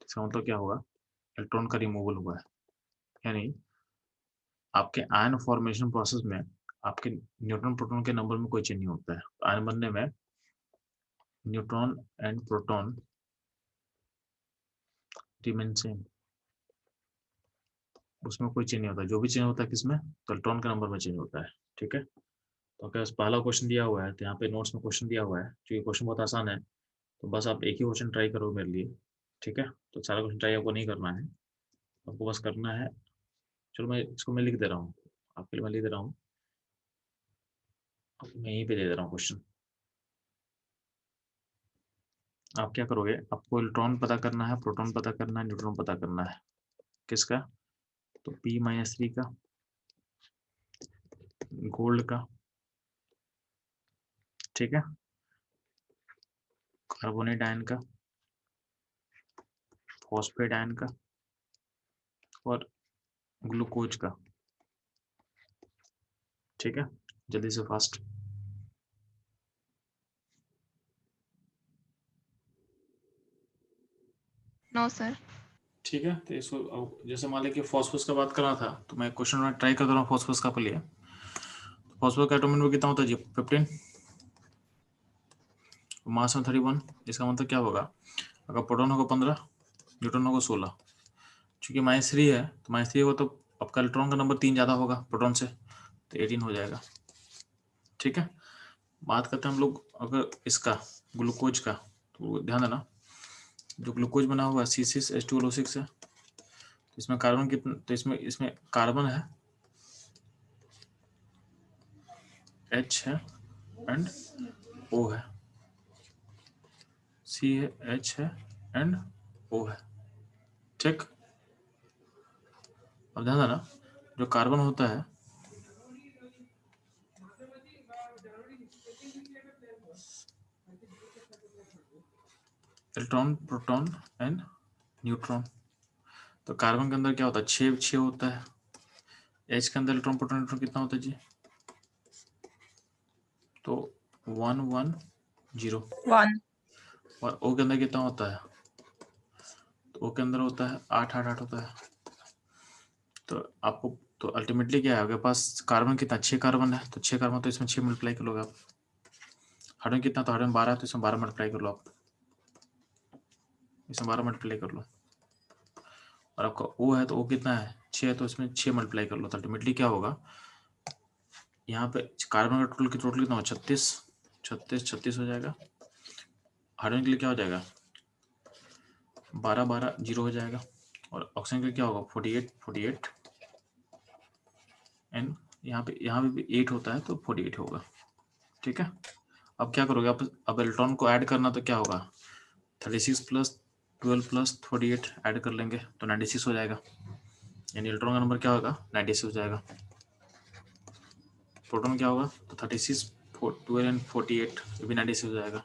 इसका मतलब क्या होगा? इलेक्ट्रॉन का रिमूवल हुआ है। यानी आपके आयन फॉर्मेशन प्रोसेस में आपके न्यूट्रॉन प्रोटॉन के नंबर में कोई चेंज नहीं होता है। तो आयन बनने में neutron and proton remain same, उसमें कोई चेंज नहीं होता। जो भी चेंज होता है किसमें? तो इलेक्ट्रॉन के नंबर में चेंज होता है। ठीक है? तो क्या पहला क्वेश्चन दिया हुआ है, तो यहाँ पे नोट्स में क्वेश्चन दिया हुआ है, क्योंकि क्वेश्चन बहुत आसान है, तो बस आप एक ही क्वेश्चन ट्राई करो मेरे लिए। ठीक है? तो सारा क्वेश्चन ट्राई आपको नहीं करना है, आपको बस करना है, चलो मैं इसको मैं लिख दे रहा हूँ, आपके लिए मैं लिख दे रहा हूँ, मैं यहीं पे दे दे रहा हूँ क्वेश्चन। आप क्या करोगे, आपको इलेक्ट्रॉन पता करना है, प्रोटॉन पता करना है, न्यूट्रॉन पता करना है। किसका? तो P-3 का, गोल्ड का, ठीक है, कार्बोनेट आयन का, फॉस्फेट आयन का, और ग्लूकोज का। ठीक है? जल्दी से फास्ट। No sir. ठीक है, तो इसको जैसे मान लिया कि फॉस्फोरस का बात करना था, तो मैं क्वेश्चन में ट्राई कर रहा हूँ फॉस्फोरस का पे लिए। फॉस्फोरस का एटॉमिक नंबर कितना होता है जी? 15। मास में 31। इसका मतलब क्या होगा, अगर प्रोटॉन होगा 15, न्यूट्रॉन होगा 16। चूंकि -3 है तो -3 होगा तो आपका इलेक्ट्रॉन का नंबर 3 ज़्यादा होगा प्रोटॉन से, तो 18 हो जाएगा। ठीक है? बात करते हैं हम लोग अगर इसका ग्लूकोज का, तो ध्यान देना जो ग्लूकोज बना हुआ है C6H12O6 है, तो इसमें कार्बन कितना, तो इसमें कार्बन है H है एंड O है, C है H है एंड O है, ठीक। अब ध्यान देना जो कार्बन होता है इलेक्ट्रॉन, प्रोटॉन एंड न्यूट्रॉन, तो कार्बन के अंदर क्या होता है 6 होता है, H के अंदर इलेक्ट्रॉन प्रोटॉन न्यूट्रॉन कितना होता है जी, तो 1 1 0, 1 और O के अंदर कितना होता है, तो O के अंदर होता है 8 8 8 होता है, तो आपको तो अल्टीमेटली क्या है आपके पास कार्बन कितना 6 कार्बन है, तो 6 कार्बन तो इसमें 6 मल्टीप्लाई कर लोगे आप, हाइड्रोजन कितना, तो हाइड्रोजन 12 है, तो इसमें 12 मल्टीप्लाई कर लो आप, इसमें 12 मल्टीप्लाई कर लो, और आपका O है तो O कितना है 6 है, तो इसमें 6 मल्टीप्लाई कर लो, तो अल्टीमेटली क्या होगा यहाँ पे कार्बन का टोटल कितना हो 36 36 36 हो जाएगा, हाइड्रोजन के लिए क्या हो जाएगा 12 12 0 हो जाएगा, और ऑक्सीजन के लिए क्या होगा 48 48 एंड यहाँ पे भी 8 होता है तो 48 होगा, ठीक है। अब क्या करोगे आप, अब इलेक्ट्रॉन को ऐड करना तो क्या होगा 36 प्लस 12 प्लस 48 ऐड कर लेंगे तो 96 हो जाएगा, यानी इलेक्ट्रॉन का नंबर क्या होगा 96 हो जाएगा। प्रोटॉन क्या होगा तो 36 12 एंड 48 ये भी 96 हो जाएगा।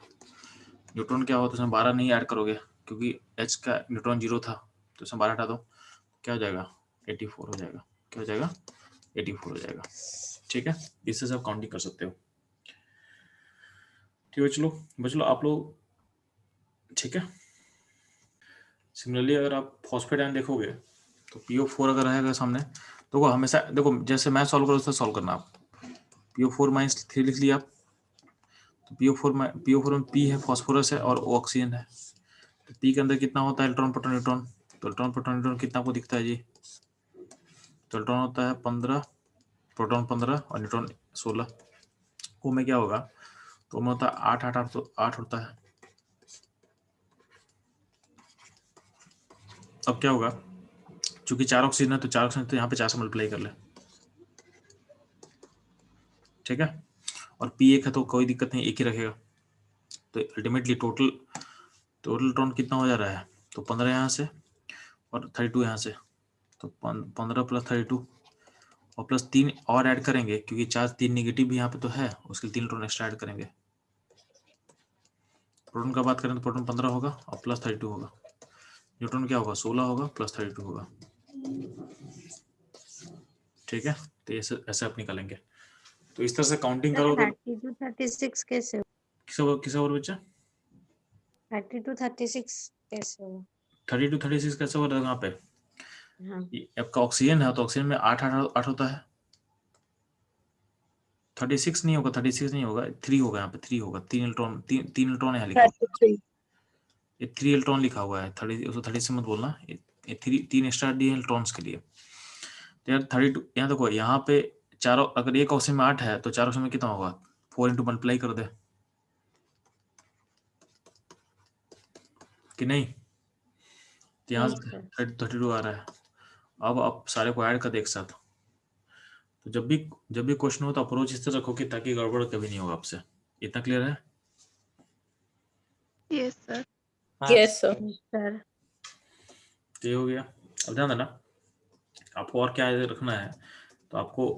न्यूट्रॉन क्या होगा तो उसमें 12 नहीं ऐड करोगे क्योंकि H का न्यूट्रॉन 0 था, तो उसमें 12 हटा दो, क्या हो जाएगा 84 हो जाएगा, क्या हो जाएगा 84 हो जाएगा, ठीक है। इससे सब काउंटिंग कर सकते हो, ठीक है। चलो बचलो आप लोग, ठीक है। सिमिलरली अगर आप फॉस्फेट आयन देखोगे तो PO4 अगर रहेगा सामने तो वो हमेशा देखो जैसे मैं सॉल्व करूँ उससे सॉल्व करना आप, PO4 -3 लिख लिया आप, तो PO4 में P है फॉस्फोरस है और O ऑक्सीजन है, तो P के अंदर कितना होता है इलेक्ट्रॉन प्रोटॉन न्यूट्रॉन, तो इलेक्ट्रॉन प्रोटॉन न्यूट्रॉन कितना आपको दिखता है जी, तो इलेक्ट्रॉन होता है 15, प्रोटॉन 15 और न्यूट्रॉन 16, O में क्या होगा तो में होता है 8 8 8 तो 8 होता है। अब क्या होगा चूंकि 4 ऑक्सीजन है तो 4 ऑक्सीजन तो यहाँ पे 4 से मल्टीप्लाई कर ले, ठीक है, और P 1 है तो कोई दिक्कत नहीं एक ही रखेगा, तो अल्टीमेटली टोटल इलेक्ट्रॉन कितना हो जा रहा है तो 15 यहाँ से और 32 यहाँ से, तो 15 प्लस 32 और प्लस 3 और ऐड करेंगे क्योंकि चार्ज 3 नेगेटिव भी यहाँ पे तो है, उसके लिए 3 इलेक्ट्रॉन एक्स्ट्रा ऐड करेंगे। प्रोटॉन का बात करें तो प्रोटॉन 15 होगा और प्लस 32 होगा, न्यूट्रॉन क्या होगा 16 होगा प्लस 32 होगा, ठीक है। तो ऐसे ऐसे आप निकालेंगे, तो इस तरह से काउंटिंग करो तो 32 36 कैसे किसे और बच्चा 32 36 कैसे हो 32 36 कैसे हो रहा है यहाँ पे, हाँ आपका ऑक्सीजन है तो ऑक्सीजन में 8 8 8 होता है, 36 नहीं होगा 36 नहीं होगा 3 होगा, यहाँ पे 3 होगा, 3 इलेक्ट्रॉन यहाँ लिखा हुआ है, ये 3 इलेक्ट्रॉन लिखा हुआ है, 30 उसको 36 मत बोलना, ये 3 एक्स्ट्रा दिए इलेक्ट्रॉन्स के लिए, तो यार 32 यहाँ देखो यहाँ पे चारों अगर एक ऑक्सीजन में 8 है तो 4 ऑक्सीजन में कितना होगा 4 इंटू मल्टीप्लाई कर दे कि नहीं, तो यहाँ नहीं से सर 32 आ रहा है। अब आप सारे को ऐड कर दे एक साथ, तो जब भी क्वेश्चन हो तो अप्रोच इस तरह रखो कि ताकि गड़बड़ कभी नहीं होगा आपसे, इतना क्लियर है। Yes sir. यस सर तो ये हो गया। अब ध्यान देना आपको और क्या याद रखना है, तो आपको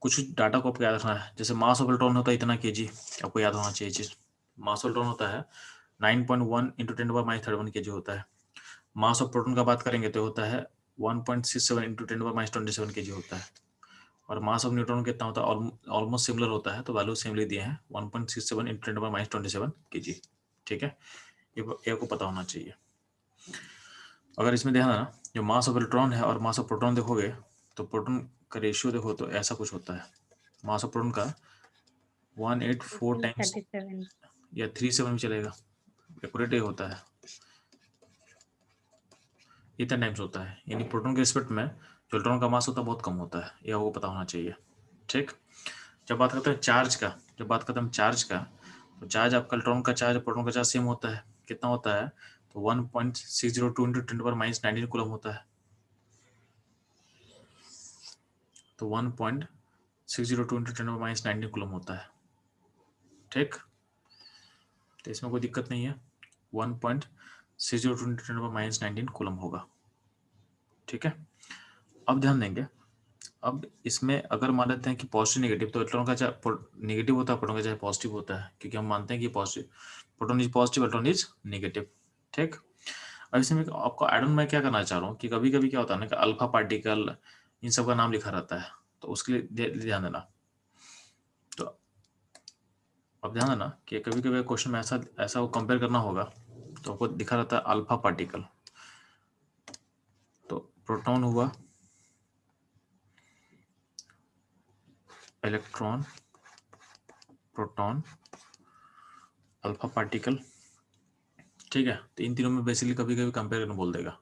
कुछ डाटा को आपको याद रखना है, जैसे मास ऑफ इलेक्ट्रॉन होता है इतना kg, आपको याद होना चाहिए चीज, मास ऑफ इलेक्ट्रॉन होता है 9.1 इंटू 10⁻³ kg होता है। मास ऑफ प्रोटॉन का बात करेंगे तो होता है 1.67 इंटू 10⁻27 kg होता है, और मास ऑफ न्यूट्रॉन कितना होता है ऑलमोस्ट सिमिलर होता है, तो वैल्यू सिमिलर दिए हैं 1.67 इंटू 10⁻27 kg, ठीक है, ये आपको पता होना चाहिए। अगर इसमें ध्यान देना जो मास ऑफ इलेक्ट्रॉन है और मास ऑफ प्रोटॉन देखोगे तो प्रोटॉन का रेशियो देखो तो ऐसा कुछ होता है, मास ऑफ प्रोटॉन का 184 टाइम्स 37 या 37 भी चलेगा, एक्यूरेट ही होता है, इतना टाइम्स होता है, यानी प्रोटॉन के रिस्पेक्ट में जो इलेक्ट्रॉन का मास होता है बहुत कम होता है, ये आपको पता होना चाहिए, ठीक। जब बात करते हैं चार्ज का तो चार्ज आपका इलेक्ट्रॉन का चार्ज प्रोटॉन का चार्ज सेम होता है, कितना होता है, तो 1.602 × 10⁻19 कूलम होता है। तो 1.602 × 10⁻19 कूलम होता है, ठीक। तो इसमें कोई दिक्कत नहीं है, 1.602 × 10⁻19 कूलम होगा, ठीक है। अब ध्यान देंगे, अब इसमें अगर मान लेते हैं कि पॉजिटिव नेगेटिव, तो इलेक्ट्रॉन का चाहे नेगेटिव होता है, प्रोटॉन का चाहे पॉजिटिव होता है, क्योंकि हम मानते हैं कि positive proton is positive, electron is negative, ठीक। अब इसमें आपको ऐड ऑन मैं क्या करना चाह रहा हूँ कि कभी कभी क्या होता है ना कि अल्फा पार्टिकल इन सब का नाम लिखा रहता है, तो उसके लिए ध्यान देना। तो अब ध्यान देना कि कभी कभी क्वेश्चन में ऐसा ऐसा वो कंपेयर करना होगा, तो आपको दिखा रहता है अल्फा पार्टिकल, तो प्रोटॉन हुआ, इलेक्ट्रॉन, प्रोटॉन, अल्फा पार्टिकल, ठीक है। तो इन तीनों में बेसिकली कभी कभी कंपेयर करना बोल देगा।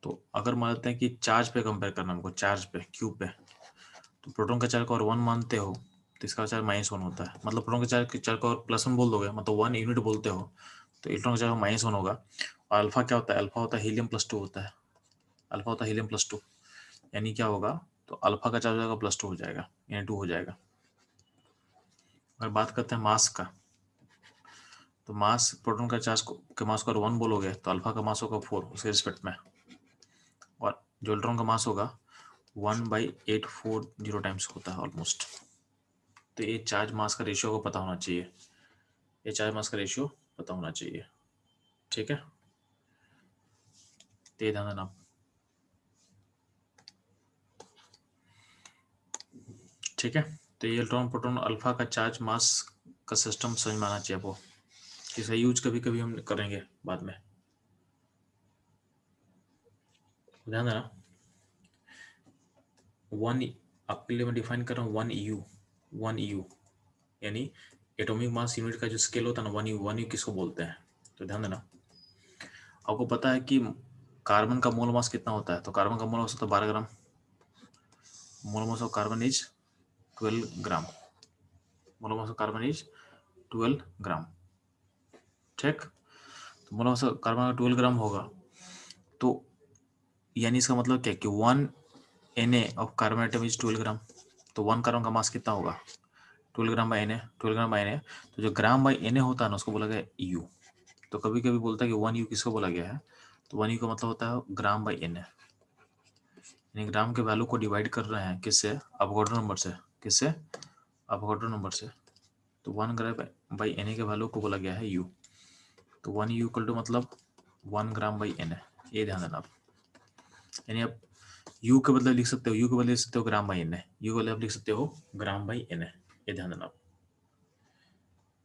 तो अगर मान लेते हैं कि चार्ज पे कंपेयर करना हमको, चार्ज पे, क्यू पे, तो प्रोटॉन का चार्ज को और 1 मानते हो तो इसका चार्ज -1 होता है, मतलब प्रोटॉन के चार्ज को और +1 बोल दोगे, मतलब 1 यूनिट बोलते हो, तो इलेक्ट्रॉन का चार्ज -1 होगा। और अल्फा क्या होता है, अल्फा होता है हीलियम +2 होता है, अल्फा होता है हीलियम +2, यानी क्या होगा, तो अल्फा का चार्ज हो जाएगा +2 हो जाएगा, यानी 2 हो जाएगा। अगर बात करते हैं मास का, तो मास प्रोटॉन का चार्ज के मास को 1 बोलोगे तो अल्फा का मास होगा 4 उसके रिस्पेक्ट में, और जो इलेक्ट्रॉन का मास होगा 1/840 टाइम्स होता है ऑलमोस्ट। तो ये चार्ज मास का रेशियो को पता होना चाहिए, ये चार्ज मास का रेशियो पता होना चाहिए, ठीक है। तो ये ध्यान देना आप, ठीक है। तो ये इलेक्ट्रॉन प्रोटॉन अल्फा का चार्ज मास का सिस्टम समझ में आना चाहिए आपको, इसका यूज कभी कभी हम करेंगे बाद में, ध्यान देना। 1 आपके लिए मैं डिफाइन कर रहा हूँ 1 EU यानी एटॉमिक मास यूनिट का जो स्केल होता है ना 1 U किसको बोलते हैं, तो ध्यान देना। आपको पता है कि कार्बन का मोल मास कितना होता है, तो कार्बन का मोल मास होता है 12 gram, mole mass of carbon is 12 gram, mole mass of carbon is 12 gram, ठीक। तो मोल मास ऑफ कार्बन का 12 ग्राम होगा, तो यानी इसका मतलब क्या कि 1 Na of carbon atom is 12 gram, तो 1 कार्बन का मास कितना होगा, 12 gram by Na, 12 gram by Na, तो जो ग्राम बाई Na होता है ना उसको बोला गया EU। तो कभी कभी बोलता है कि 1 U किसको बोला गया है, तो 1 U का मतलब होता है ग्राम बाई Na, यानी ग्राम के वैल्यू को डिवाइड कर रहे हैं किससे, अवोगाड्रो नंबर से, किससे, अवोगाड्रो नंबर से। तो 1 ग्राम बाई Na के वैल्यू को बोला गया है U, तो 1 U इक्वल टू मतलब 1 ग्राम बाई Na, ये ध्यान देना आप। यानी आप U के बदले लिख सकते हो, U के बदले लिख सकते हो ग्राम बाई Na, U के बदले आप लिख सकते हो ग्राम बाई Na, ये ध्यान देना आप।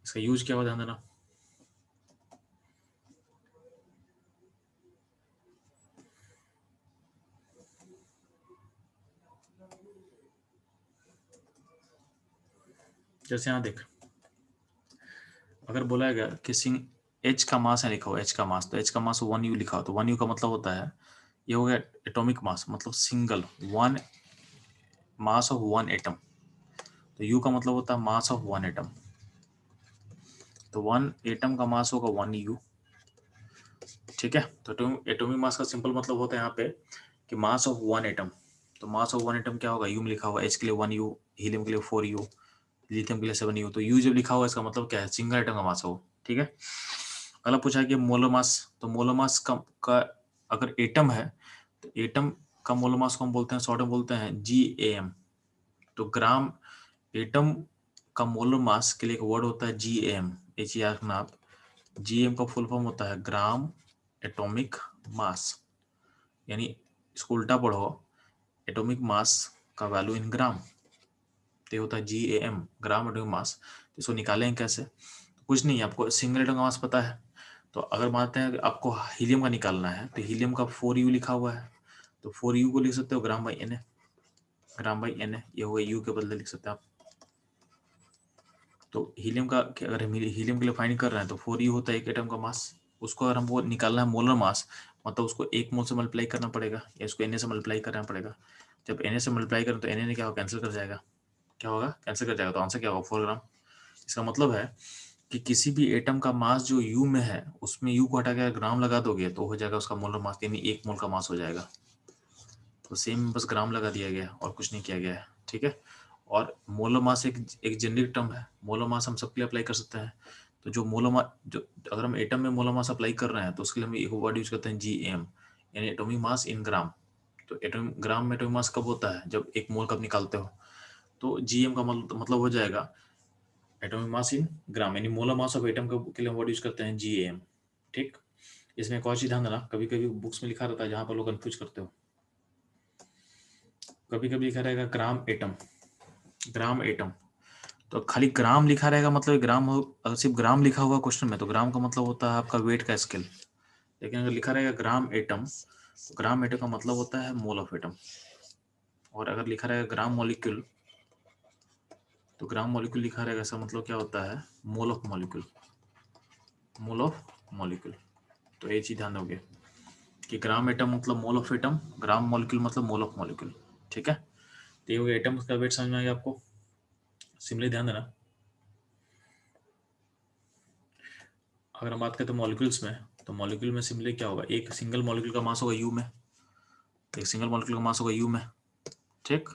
इसका यूज क्या हुआ ध्यान देना। जैसे यहाँ देख, अगर बोला गया कि सिंग H का मास है लिखा हो, H का मास, तो H का मास 1 U लिखा हो, तो 1 U का मतलब होता है, ये हो गया एटॉमिक मास, मतलब सिंगल 1 मास ऑफ 1 एटम, तो U का मतलब होता है मास ऑफ 1 एटम, तो 1 एटम का मास होगा 1 U, ठीक है। तो एटॉमिक मास का सिंपल मतलब होता है यहाँ पे कि मास ऑफ 1 एटम, तो मास ऑफ 1 एटम क्या होगा, U में लिखा होगा, H के लिए 1 U, हीलियम के लिए 4 U, लिथियम के लिए 7 U, तो U जब लिखा हुआ इसका मतलब क्या है, सिंगल एटम का मास हो, ठीक है। अगला पूछा है कि मोलर मास, तो मोलर मास का अगर एटम है तो एटम का मोलर मास को हम बोलते हैं, शॉर्ट में बोलते हैं GAM। तो ग्राम एटम का मोलर मास के लिए एक वर्ड होता है GAM, याद रखना आप। GAM का फुल फॉर्म होता है ग्राम एटॉमिक मास, यानी इसको उल्टा पढ़ो, एटॉमिक मास का वैल्यू इन ग्राम, तो होता है GAM, ग्राम एटॉमिक मास। तो इसको निकालेंगे कैसे, कुछ नहीं, आपको सिंगल एटम का मास पता है, तो अगर मानते हैं कि आपको हीलियम का निकालना है, तो हीलियम का 4 U लिखा हुआ है, तो 4 U को लिख सकते हो gram by Na, gram by Na, ये होगा U के बदले लिख सकते हैं आप। तो हीलियम का अगर हम हीलियम के लिए फाइंड कर रहे हैं तो 4 U होता है एक एटम का मास, उसको अगर हमको निकालना है मोलर मास, मतलब उसको 1 मोल से मल्टीप्लाई करना पड़ेगा, या उसको Na से मल्टीप्लाई करना पड़ेगा। जब Na से मल्टीप्लाई करें तो Na ने क्या होगा, कैंसिल कर जाएगा, क्या होगा, कैंसिल कर जाएगा, तो आंसर क्या होगा 4 ग्राम। इसका मतलब है कि किसी भी एटम का मास जो U में है उसमें U को हटा के ग्राम लगा दोगे तो हो जाएगा उसका मोलर मास, यानी 1 मोल का मास हो जाएगा। तो सेम बस ग्राम लगा दिया गया और कुछ नहीं किया गया है, ठीक है। और मोलर मास एक जेनेरिक टर्म है, मोलर मास हम सबके लिए अप्लाई कर सकते हैं। तो जो मोलर मास, जो अगर हम एटम में मोलर मास अप्लाई कर रहे हैं तो उसके लिए हम एक वर्ड यूज करते हैं GM, यानी एटॉमिक मास इन ग्राम। तो एटॉमिक ग्राम में एटॉमिक मास कब होता है, जब 1 मोल कब निकालते हो। तो GM का मतलब हो जाएगा एटॉमिक मास इन ग्राम, यानी मोलर मास ऑफ एटम के लिए वर्ड यूज करते हैं GM, ठीक। इसमें एक और चीज ध्यान देना, कभी कभी बुक्स में लिखा रहता है जहां पर लोग कंफ्यूज करते हो, कभी कभी लिखा रहेगा ग्राम एटम, ग्राम एटम। तो खाली ग्राम लिखा रहेगा मतलब ग्राम हो, अगर सिर्फ ग्राम लिखा हुआ क्वेश्चन में तो ग्राम का मतलब होता है आपका वेट का स्केल। लेकिन अगर लिखा रहेगा ग्राम एटम तो ग्राम एटम का मतलब होता है मोल ऑफ एटम। और अगर लिखा रहेगा ग्राम मॉलिक्यूल तो ग्राम मॉलिक्यूल लिखा रहेगा, इसका मतलब क्या होता है, mole of molecule, mole of molecule. तो ये चीज ध्यान दोगे कि ग्राम एटम मतलब mole of atom, gram molecule मतलब मोल ऑफ मॉलिक्यूल, ठीक है। तो ये हो गया एटम का वेट, समझ में आ गया आपको। सिंपली ध्यान देना, अगर हम बात करते हैं मॉलिक्यूल्स में तो मॉलिक्यूल में सिंपली क्या होगा, एक सिंगल मॉलिक्यूल का मास होगा U में, एक सिंगल मॉलिक्यूल का मास होगा U में, ठीक।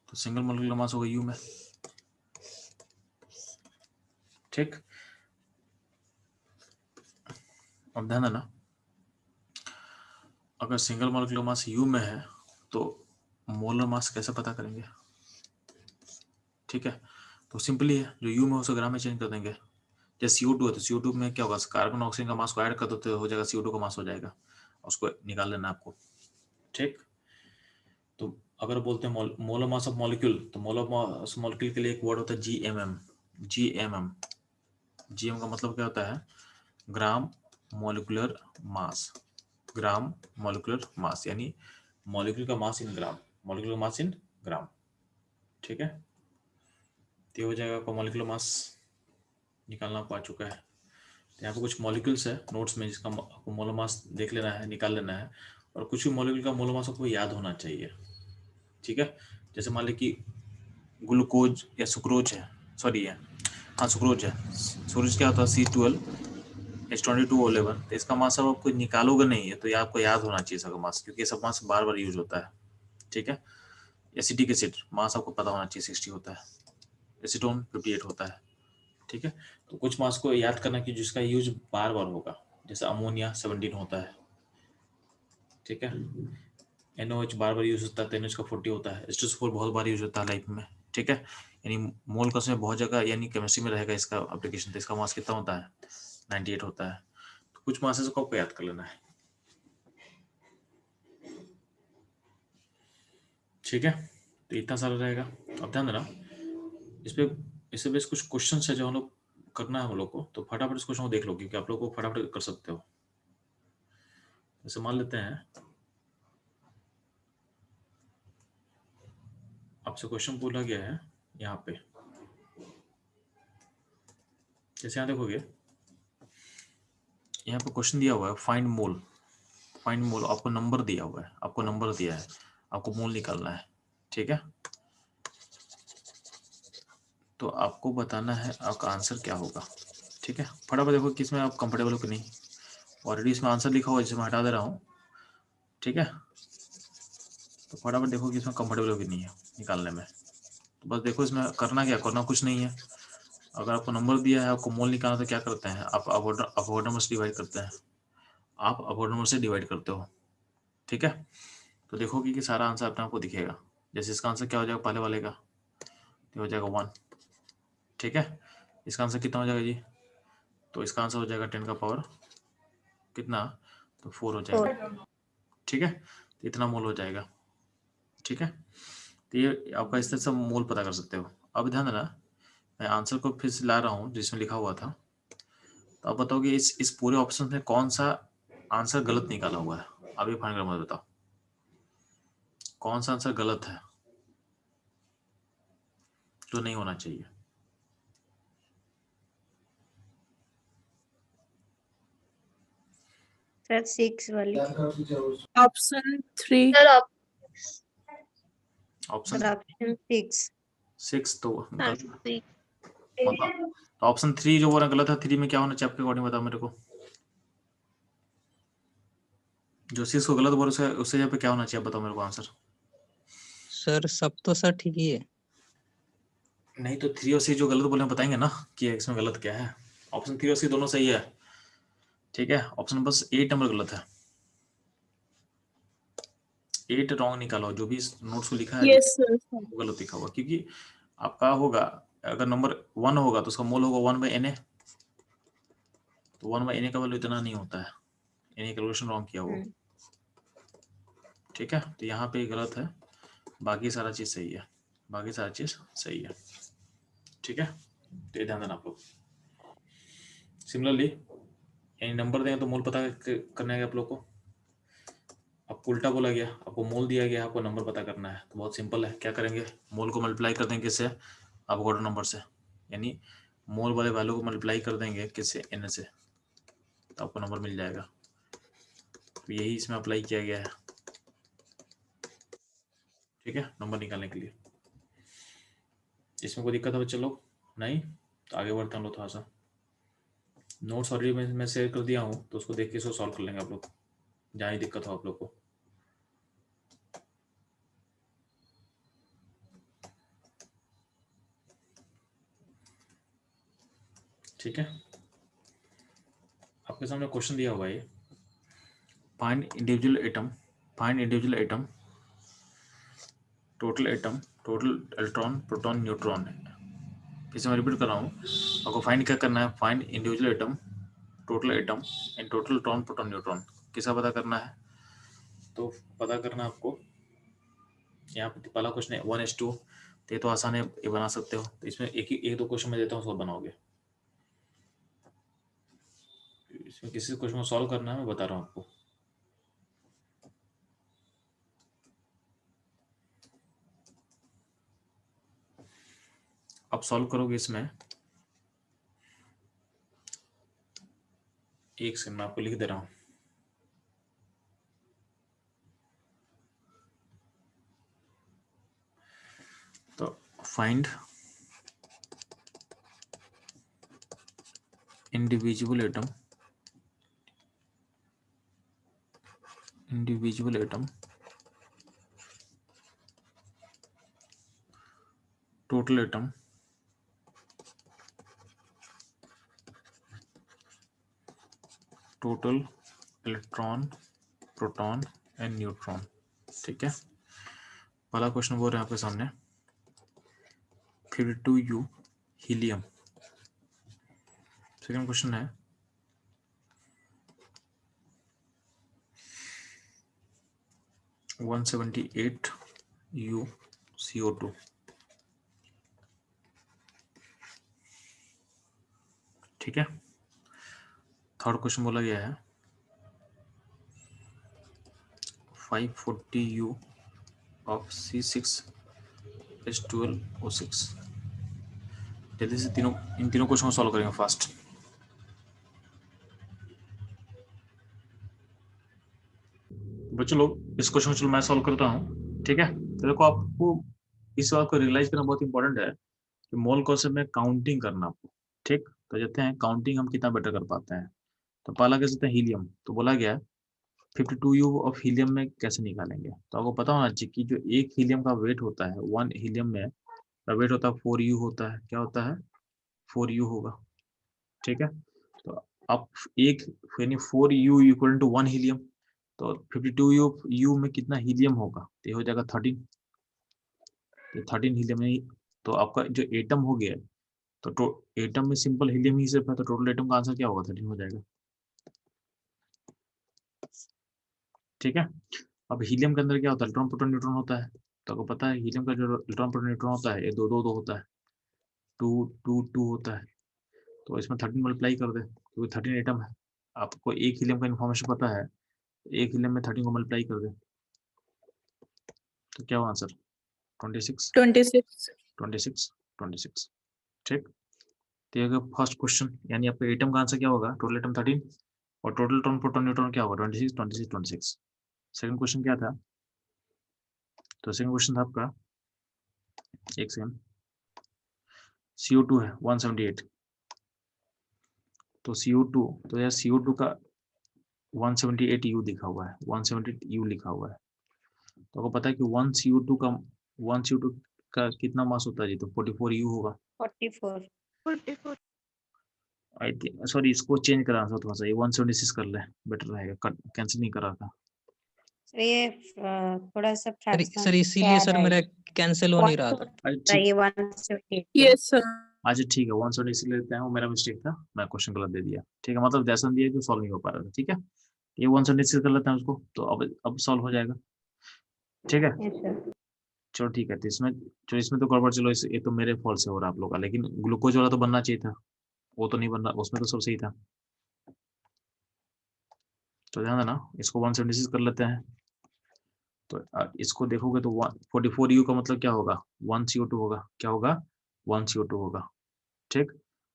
तो सिंगल मॉलिक्यूल का मास होगा U में, ठीक। अब ध्यान देना, अगर सिंगल मॉलिक्यूल का मास U में है तो मोलर मास कैसे पता करेंगे, ठीक है। तो सिंपली है, जो U में उसे ग्राम में चेंज कर देंगे। जैसे CO2 है तो CO2 में क्या होगा, कार्बन ऑक्सीजन का मास को ऐड कर दो तो हो जाएगा CO2 का मास हो जाएगा, उसको निकाल लेना आपको, ठीक। तो अगर बोलते हैं मोलर मास ऑफ मॉलिक्यूल तो मोलर मास मॉलिक्यूल के लिए एक वर्ड होता है GMM, GMM। GM का मतलब क्या होता है, gram molecular mass, gram molecular mass, यानी मॉलिक्यूल का मास इन ग्राम, मॉलिक्यूलर मास इन ग्राम, ठीक है। तो ये हो जाएगा आपका मॉलिक्यूलर मास निकालना आपको आ चुका है। तो यहाँ पे कुछ मॉलिक्यूल्स है नोट्स में जिसका आपको मोलर मास देख लेना है, निकाल लेना है। और कुछ भी मॉलिक्यूल का मोलर मास आपको याद होना चाहिए, ठीक है। जैसे मान लीजिए कि ग्लूकोज या सुक्रोज है, सॉरी है, हाँ सुक्रोज है, सुक्रोज क्या होता है C12H22O11। तो इसका मास अब आपको निकालोगे नहीं है तो ये आपको याद होना चाहिए इसका मास, क्योंकि ये सब मास बार बार यूज होता है, ठीक है। एसिटिक एसिड मास आपको पता होना चाहिए 60 होता है, एसीटोन 58 होता है, ठीक है। तो कुछ मास को याद करना कि जिसका यूज बार बार होगा, जैसे अमोनिया 17 होता है, ठीक है। NOH बार बार यूज होता है तो NH का 40 होता है, H2SO4 बहुत बार यूज होता है लाइफ में, ठीक है। यानी मोल का समय बहुत जगह यानी केमिस्ट्री में रहेगा इसका एप्लीकेशन। तो इसका मास कितना होता है, 98 होता है। तो कुछ मासेस को आपको याद कर लेना है, ठीक है। तो इतना सारा रहेगा। अब ध्यान देना इस पे, इससे बेस कुछ क्वेश्चन है जो हम लोग करना है हम लोग को, तो फटाफट इस क्वेश्चन को देख लो क्योंकि आप लोग को फटाफट कर सकते हो। जैसे मान लेते हैं आपसे क्वेश्चन बोला गया है यहाँ पे, जैसे यहाँ देखोगे यहाँ पे क्वेश्चन दिया हुआ है फाइंड मोल, फाइंड मोल। आपको नंबर दिया हुआ है, आपको नंबर दिया है, आपको मोल निकालना है, ठीक है। तो आपको बताना है आपका आंसर क्या होगा, ठीक है। फटाफट देखो कि इसमें आप कंफर्टेबल हो कि नहीं। ऑलरेडी इसमें आंसर लिखा हुआ है जिसे मैं हटा दे रहा हूँ, ठीक है। तो फटाफट देखो कि इसमें कंफर्टेबल हो कि नहीं है निकालने में। तो बस देखो इसमें करना क्या, करना कुछ नहीं है। अगर आपको नंबर दिया है, आपको मोल निकालना, तो क्या करते हैं आप अवॉइड नंबर से डिवाइड करते हैं, आप अवॉइड नंबर से डिवाइड करते हो, ठीक है। तो देखोगे कि सारा आंसर अपने आपको दिखेगा। जैसे इसका आंसर क्या हो जाएगा पहले वाले का, तो हो जाएगा 1, ठीक है। इसका आंसर कितना हो जाएगा जी, तो इसका आंसर हो जाएगा 10 का पावर कितना, तो 4 हो जाएगा, ठीक है। तो इतना मोल हो जाएगा, ठीक है। तो ये आपका इस तरह से मोल पता कर सकते हो। अब ध्यान देना, मैं आंसर को फिर से ला रहा हूँ जिसमें लिखा हुआ था। तो आप बताओ कि इस पूरे ऑप्शन में कौन सा आंसर गलत निकाला हुआ है। अब ये फाइंड कर मुझे बताओ कौन सा आंसर गलत है जो नहीं होना चाहिए। सर 6 वाली। ऑप्शन 3। ऑप्शन सर ऑप्शन 6 6 तो गलत है। 6 मतलब तो ऑप्शन 3 जो बोल रहा गलत है। 3 में क्या होना चाहिए आपके अकॉर्डिंग, बताओ मेरे को। जो 6 को गलत बोल उससे यहाँ पे क्या होना चाहिए, बताओ मेरे को आंसर। सर सब तो सर ठीक ही है। नहीं तो 3 और 6 जो गलत बोले हैं बताएंगे ना कि इसमें गलत क्या है। ऑप्शन 3 और 6 दोनों सही है, ठीक है। ऑप्शन बस 8 नंबर गलत है। 8 रॉन्ग निकालो, जो भी नोट्स को लिखा है यस सर वो गलत लिखा हुआ, क्योंकि आपका होगा अगर नंबर 1 होगा तो उसका मोल होगा 1/Na, तो 1/Na का वैल्यू इतना नहीं होता है। यानी कैलकुलेशन रॉन्ग किया वो, ठीक है। तो यहाँ पे गलत है, बाकी सारा चीज सही है, बाकी सारा चीज सही है, ठीक है। तो ये ध्यान देना आप लोग। सिमिलरली यानी नंबर दें तो मोल पता करना है आप लोग को। आपको उल्टा बोला गया, आपको मोल दिया गया, आपको नंबर पता करना है। तो बहुत सिंपल है, क्या करेंगे, मोल को मल्टीप्लाई कर देंगे किससे, अवोगाड्रो नंबर से। यानी मोल वाले वैल्यू को मल्टीप्लाई कर देंगे किससे, n से, तो आपको नंबर मिल जाएगा। तो यही इसमें अप्लाई किया गया है, ठीक है, नंबर निकालने के लिए। इसमें कोई दिक्कत है बच्चे लोग? नहीं? तो आगे बढ़ते हैं लोग। थोड़ा सा नोट्स ऑलरेडी मैं शेयर कर दिया हूँ, तो उसको देख के इसको सॉल्व कर लेंगे आप लोग, जहाँ ही दिक्कत हो आप लोग को। ठीक है, आपके सामने क्वेश्चन दिया हुआ है, find individual atom, total atom, total electron, proton, neutron. इसे मैं रिपीट कर रहा हूँ, आपको फाइंड क्या करना है, find individual atom, total atom and total electron, proton, neutron. किसा पता करना है? तो पता करना है आपको, यहाँ पे पहला क्वेश्चन है 1:2, तो ये तो आसान है, ये बना सकते हो। तो इसमें एक दो क्वेश्चन मैं देता हूँ, उसको बनाओगे। इसमें किसी क्वेश्चन को सॉल्व करना है, मैं बता रहा हूँ आपको। आप सॉल्व करोगे इसमें, एक सेकंड मैं आपको लिख दे रहा हूँ। तो find individual atom, total atom, total electron, proton and neutron, ठीक है। पहला क्वेश्चन बोल रहे हैं आपके सामने 52U हीलियम। सेकंड क्वेश्चन है 178U CO2, ठीक है। थर्ड क्वेश्चन बोला गया है 540U ऑफ C6H12O6। जल्दी से इन तीनों क्वेश्चन को सॉल्व करेंगे फास्ट। बच्चों लोग इस क्वेश्चन को चलो मैं सॉल्व करता हूँ, ठीक है। तो देखो आपको इस बात को रियलाइज करना बहुत इंपॉर्टेंट है कि मोल कॉन्सेप्ट में काउंटिंग करना आपको, ठीक। तो कहते हैं काउंटिंग हम कितना बेटर कर पाते हैं। तो पहला कह सकते हैं हीलियम, तो बोला गया 52U ऑफ हीलियम में कैसे निकालेंगे। तो आपको पता होना चाहिए कि जो एक हीलियम का वेट होता है, 1 हीलियम में का वेट होता है 4U होता है। क्या होता है? 4U होगा, ठीक है। तो अब एक यानी 4U इक्वल टू 1 हीलियम, तो 52U में कितना हीलियम होगा, तो ये हो जाएगा 13। तो 13 हीलियम में, तो आपका जो एटम हो गया, तो एटम में सिंपल हीलियम ही सिर्फ है, तो टोटल एटम का आंसर क्या होगा, 13 हो जाएगा, ठीक है। अब हीलियम के अंदर क्या होता है, इलेक्ट्रॉन, प्रोटॉन, न्यूट्रॉन होता है। तो आपको पता है हीलियम का जो इलेक्ट्रॉन, प्रोटॉन, न्यूट्रॉन होता है, ये 2 2 2 होता है, 2 2 2 होता है। तो इसमें 13 मल्टीप्लाई कर दे, क्योंकि 13 एटम है। आपको एक हीलियम का इन्फॉर्मेशन पता है, एक हीलियम में 13 को मल्टीप्लाई कर दे, तो क्या हुआ आंसर? 26 26 26 26, ठीक। तो ये फर्स्ट क्वेश्चन, यानी आपका एटम का आंसर क्या होगा, टोटल एटम 13 और टोटल इलेक्ट्रॉन, प्रोटॉन, न्यूट्रॉन क्या होगा, 26 26 26। सेकंड क्वेश्चन क्या था? तो सेकंड क्वेश्चन था आपका एक सेकंड, CO2 है 178, तो CO2, तो यार CO2 का 178U दिखा हुआ है, 178U लिखा हुआ है। तो आपको पता है कि 1 CO2 का कितना मास होता है जी? तो 44U होगा। 44 आई थिंक, सॉरी, इसको चेंज करा था थोड़ा सा, ये 176 कर ले, बेटर रहेगा, कैंसिल नहीं करा था। सर ये थोड़ा सा फ्रैक्शनल सर इसीलिए सर मेरा कैंसिल हो नहीं रहा था। अच्छा ठीक, ये 178 यस सर। अच्छा ठीक है, 176 लेते हैं, वो मेरा मिस्टेक था, मैं क्वेश्चन गलत दे दिया। ठीक है, मतलब जैसा दिया जो सॉल्व नहीं हो पा रहा था। ठीक है, ये 176 कर लेते हैं उसको, तो अब सॉल्व हो जाएगा। ठीक है, यस सर। चलो ठीक है, तो इसमें तो गड़बड़, चलो ये तो मेरे फॉल्ट से हो रहा है आप लोग का, लेकिन ग्लूकोज वाला तो बनना चाहिए था, वो तो नहीं बन रहा, उसमें तो सब सही था। तो ध्यान देना, इसको 176 कर लेते हैं। तो इसको देखोगे तो 44U का मतलब क्या होगा? 1 CO2 होगा। क्या होगा? 1 CO2 होगा। ठीक,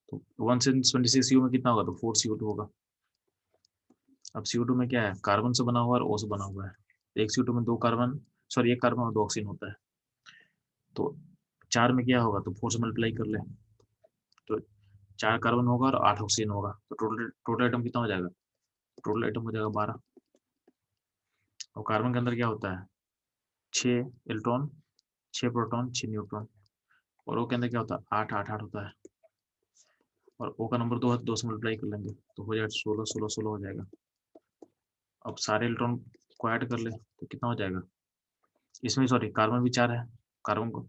तो 176U में कितना होगा? तो 4 CO2 होगा। अब CO2 में क्या है? कार्बन से बना हुआ है और O से बना हुआ है। एक CO2 में 2 कार्बन, सॉरी 1 कार्बन और 2 ऑक्सीजन होता है। तो 4 में क्या होगा? तो 4 से मल्टीप्लाई कर ले, तो 4 कार्बन होगा और 8 ऑक्सीजन होगा, तो टोटल आइटम कितना हो जाएगा? टोटल आइटम हो जाएगा 12। और कार्बन के अंदर क्या होता है? 6 इलेक्ट्रॉन, 6 प्रोटॉन, 6 न्यूट्रॉन। और O के अंदर क्या होता है? 8 8 8 होता है। और O का नंबर 2 है, 2 से मल्टीप्लाई कर लेंगे तो हो जाएगा 16 16 16 हो जाएगा। अब सारे इलेक्ट्रॉन को ऐड कर ले तो कितना हो जाएगा? इसमें सॉरी कार्बन भी 4 है, कार्बन को,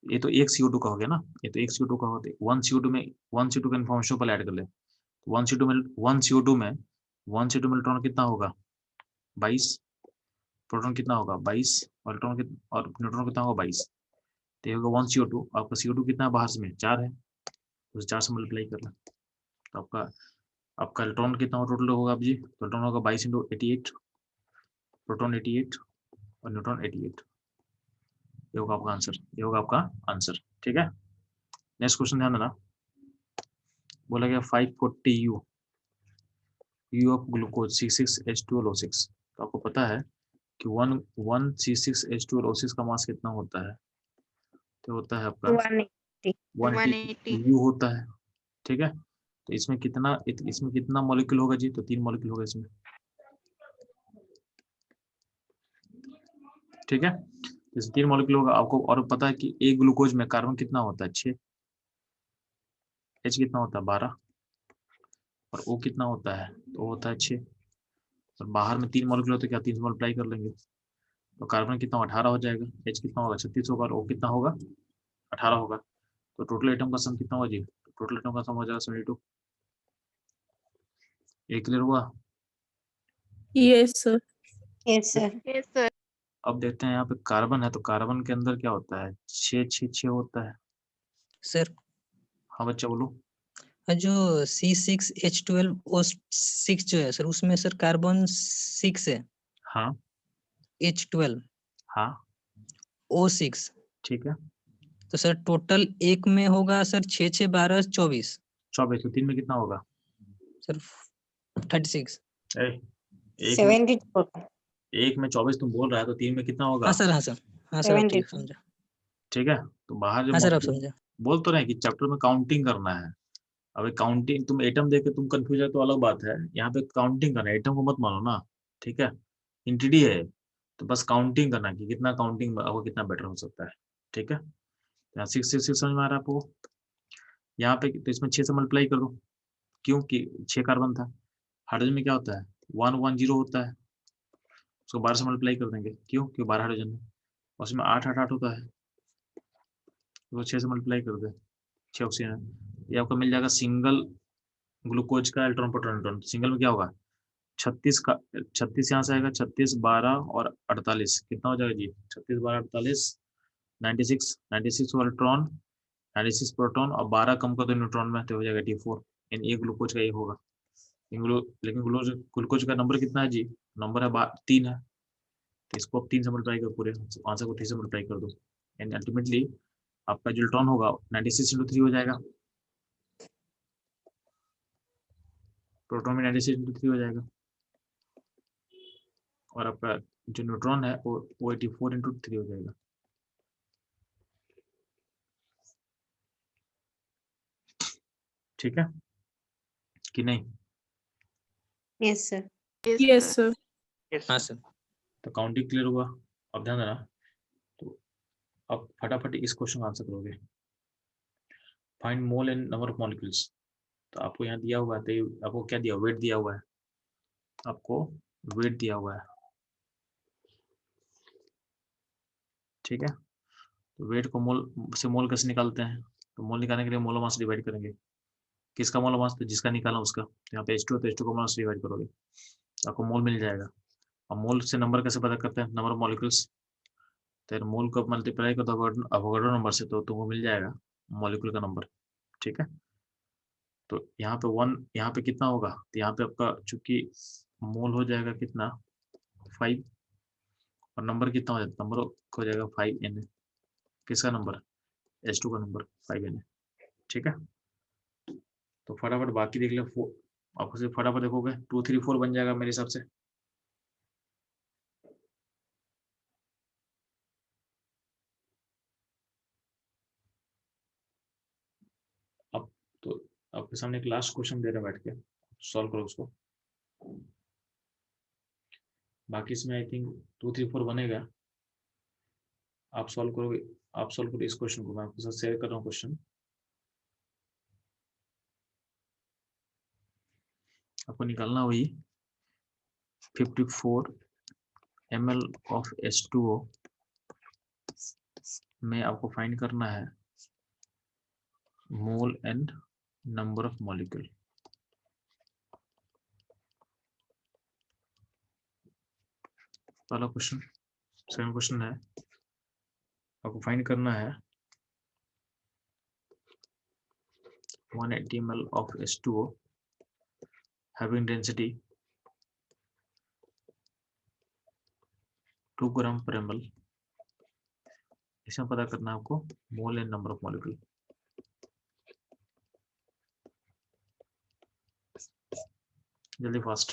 ये तो एक CO2 का हो गया ना, ये तो एक CO2 का होता है। 1 CO2 का इन्फॉर्मेशन पर ऐड कर ले, 1 CO2 में इलेक्ट्रॉन कितना होगा? 22। प्रोटॉन कितना होगा? 22। और इलेक्ट्रॉन और न्यूट्रॉन कितना होगा? 22। तो ये होगा 1 CO2। आपका CO2 कितना है बाहर से में? 4 है, उसे 4 से मल्टीप्लाई कर ले, तो आपका इलेक्ट्रॉन कितना टोटल होगा अब जी? तो इलेक्ट्रॉन होगा 22 × 88, प्रोटॉन 88 और न्यूट्रॉन 88। ये होगा आपका आंसर, ये होगा आपका आंसर। ठीक है, नेक्स्ट क्वेश्चन ध्यान देना, बोला गया 540U ऑफ ग्लूकोज C6H12O6। तो आपको पता है कि 1 C6H12O6 का मास कितना होता है? तो होता है आपका 180 180 U होता है। ठीक है, तो इसमें कितना मॉलिक्यूल होगा जी? तो 3 मॉलिक्यूल होगा इसमें। ठीक है, जैसे 3 मॉलिक्यूल होगा आपको, और पता है कि एक ग्लूकोज में कार्बन कितना होता है? 6, H कितना होता है? 12, और O कितना होता है? तो होता है 6। और बाहर में 3 मॉलिक्यूल होते हैं, क्या 3 से मल्टीप्लाई कर लेंगे तो कार्बन कितना 18 हो जाएगा, H कितना होगा? 36 होगा, और O कितना होगा? 18 होगा। तो टोटल आइटम का सम कितना होगा जी? टोटल आइटम का सम हो जाएगा 72। ये क्लियर हुआ? Yes sir. Yes sir. अब देखते हैं यहाँ पे कार्बन है, तो कार्बन के अंदर क्या होता है? 6 6 6 होता है। सर हाँ बच्चा बोलो। जो C6H12O6 जो है सर, उसमें सर कार्बन 6 है, हाँ H12 हाँ O6, ठीक है, तो सर टोटल एक में होगा सर 6 6 12 24, 24। तो 3 में कितना होगा? सर 36। एक में 72 24 तुम बोल रहा है, तो 3 में कितना होगा? हाँ सर, हाँ सर, हाँ सर, अब ठीक 72 समझा। ठीक है, तो बाहर जो हाँ सर, अब समझा। बोल तो रहे हैं कि चैप्टर में काउंटिंग करना है। अब काउंटिंग, तुम एटम देख के तुम कंफ्यूज है तो अलग बात है, यहाँ पे काउंटिंग करना है, एटम को मत मानो ना। ठीक है, इंटिडी है, तो बस काउंटिंग करना है कि कितना काउंटिंग आपको कितना बेटर हो सकता है। ठीक है, यहाँ 6 6 6 समझ में आ रहा है आपको? यहाँ पे तो इसमें 6 से मल्टीप्लाई कर दो, क्योंकि 6 कार्बन था। हाइड्रोजन में क्या होता है? 1 1 0 होता है, उसको 12 से मल्टीप्लाई कर देंगे, क्यों? 12 हाइड्रोजन है, और उसमें 8 8 8 होता है, तो 6 से मल्टीप्लाई कर दे, 6 ऑक्सीजन। ये आपको मिल जाएगा सिंगल ग्लूकोज का इलेक्ट्रॉन प्रोटॉन न्यूट्रॉन। सिंगल में क्या होगा? 36 का 36 यहाँ से आएगा, 36 12 और 48 कितना हो जाएगा जी? 36 12 48 96 96 इलेक्ट्रॉन, 96 प्रोटॉन, और 12 कम कर दो न्यूट्रॉन में तो हो जाएगा 84। इन एक ग्लूकोज का ये होगा। लेकिन ग्लूकोज का नंबर कितना है जी? नंबर है 3 है, तो इसको अब 3 से मल्टीप्लाई कर, पूरे आंसर को 3 से मल्टीप्लाई कर दो, एंड अल्टीमेटली आपका जो इलेक्ट्रॉन होगा 96 × 3 हो जाएगा, प्रोटॉन में 96 × 3 हो जाएगा, और आपका जो न्यूट्रॉन है वो 84 × 3 हो जाएगा। ठीक है कि नहीं? Yes, sir. Yes, sir. हाँ सर। तो काउंटिंग क्लियर हुआ। अब ध्यान देना, तो अब फटाफट इस क्वेश्चन का आंसर करोगे। Find mole and number of molecules. तो आपको यहाँ दिया हुआ है, तो आपको क्या दिया, वेट दिया हुआ है, आपको वेट दिया हुआ है, ठीक है। तो वेट को मोल से मोल कैसे निकालते हैं, तो मोल निकालने के लिए मोलर मास डिवाइड करेंगे। किसका मोलर मास, तो जिसका निकाला उसका। तो यहाँ पे H2 तो H2 का मास डिवाइड करोगे तो आपको मोल मिल जाएगा। अब मोल से नंबर कैसे पता करते हैं, नंबर ऑफ मॉलिक्यूल्स। तो मोल को मल्टीप्लाई कर दो अवोगाड्रो नंबर से, तो तुमको मिल जाएगा मॉलिक्यूल का नंबर, ठीक है। तो यहाँ पे 1, यहाँ पे कितना होगा, तो यहाँ पे आपका चूंकि मोल हो जाएगा कितना 5, और नंबर कितना हो जाएगा, नंबर हो जाएगा 5Na। किसका नंबर, H2 का नंबर 5Na, ठीक है। तो फटाफट बाकी देख ले, आपको सिर्फ फटाफट देखोगे 2 3 4 बन जाएगा मेरे हिसाब से। अब तो आपके सामने एक लास्ट क्वेश्चन दे रहा है, बैठ के सॉल्व करो उसको। बाकी इसमें आई थिंक 2 3 4 बनेगा। आप सॉल्व करोगे, आप सॉल्व करो इस क्वेश्चन को, मैं आपके साथ शेयर कर रहा हूँ क्वेश्चन। आपको निकालना वही 54 ml ऑफ H2O में आपको फाइंड करना है mole and number of molecule. पहला क्वेश्चन, सेकंड क्वेश्चन है, आपको फाइंड करना है 180 ml of H2O having density 2 ग्राम पर ml। इसमें पता करना है आपको mole and number of molecule. जल्दी फास्ट।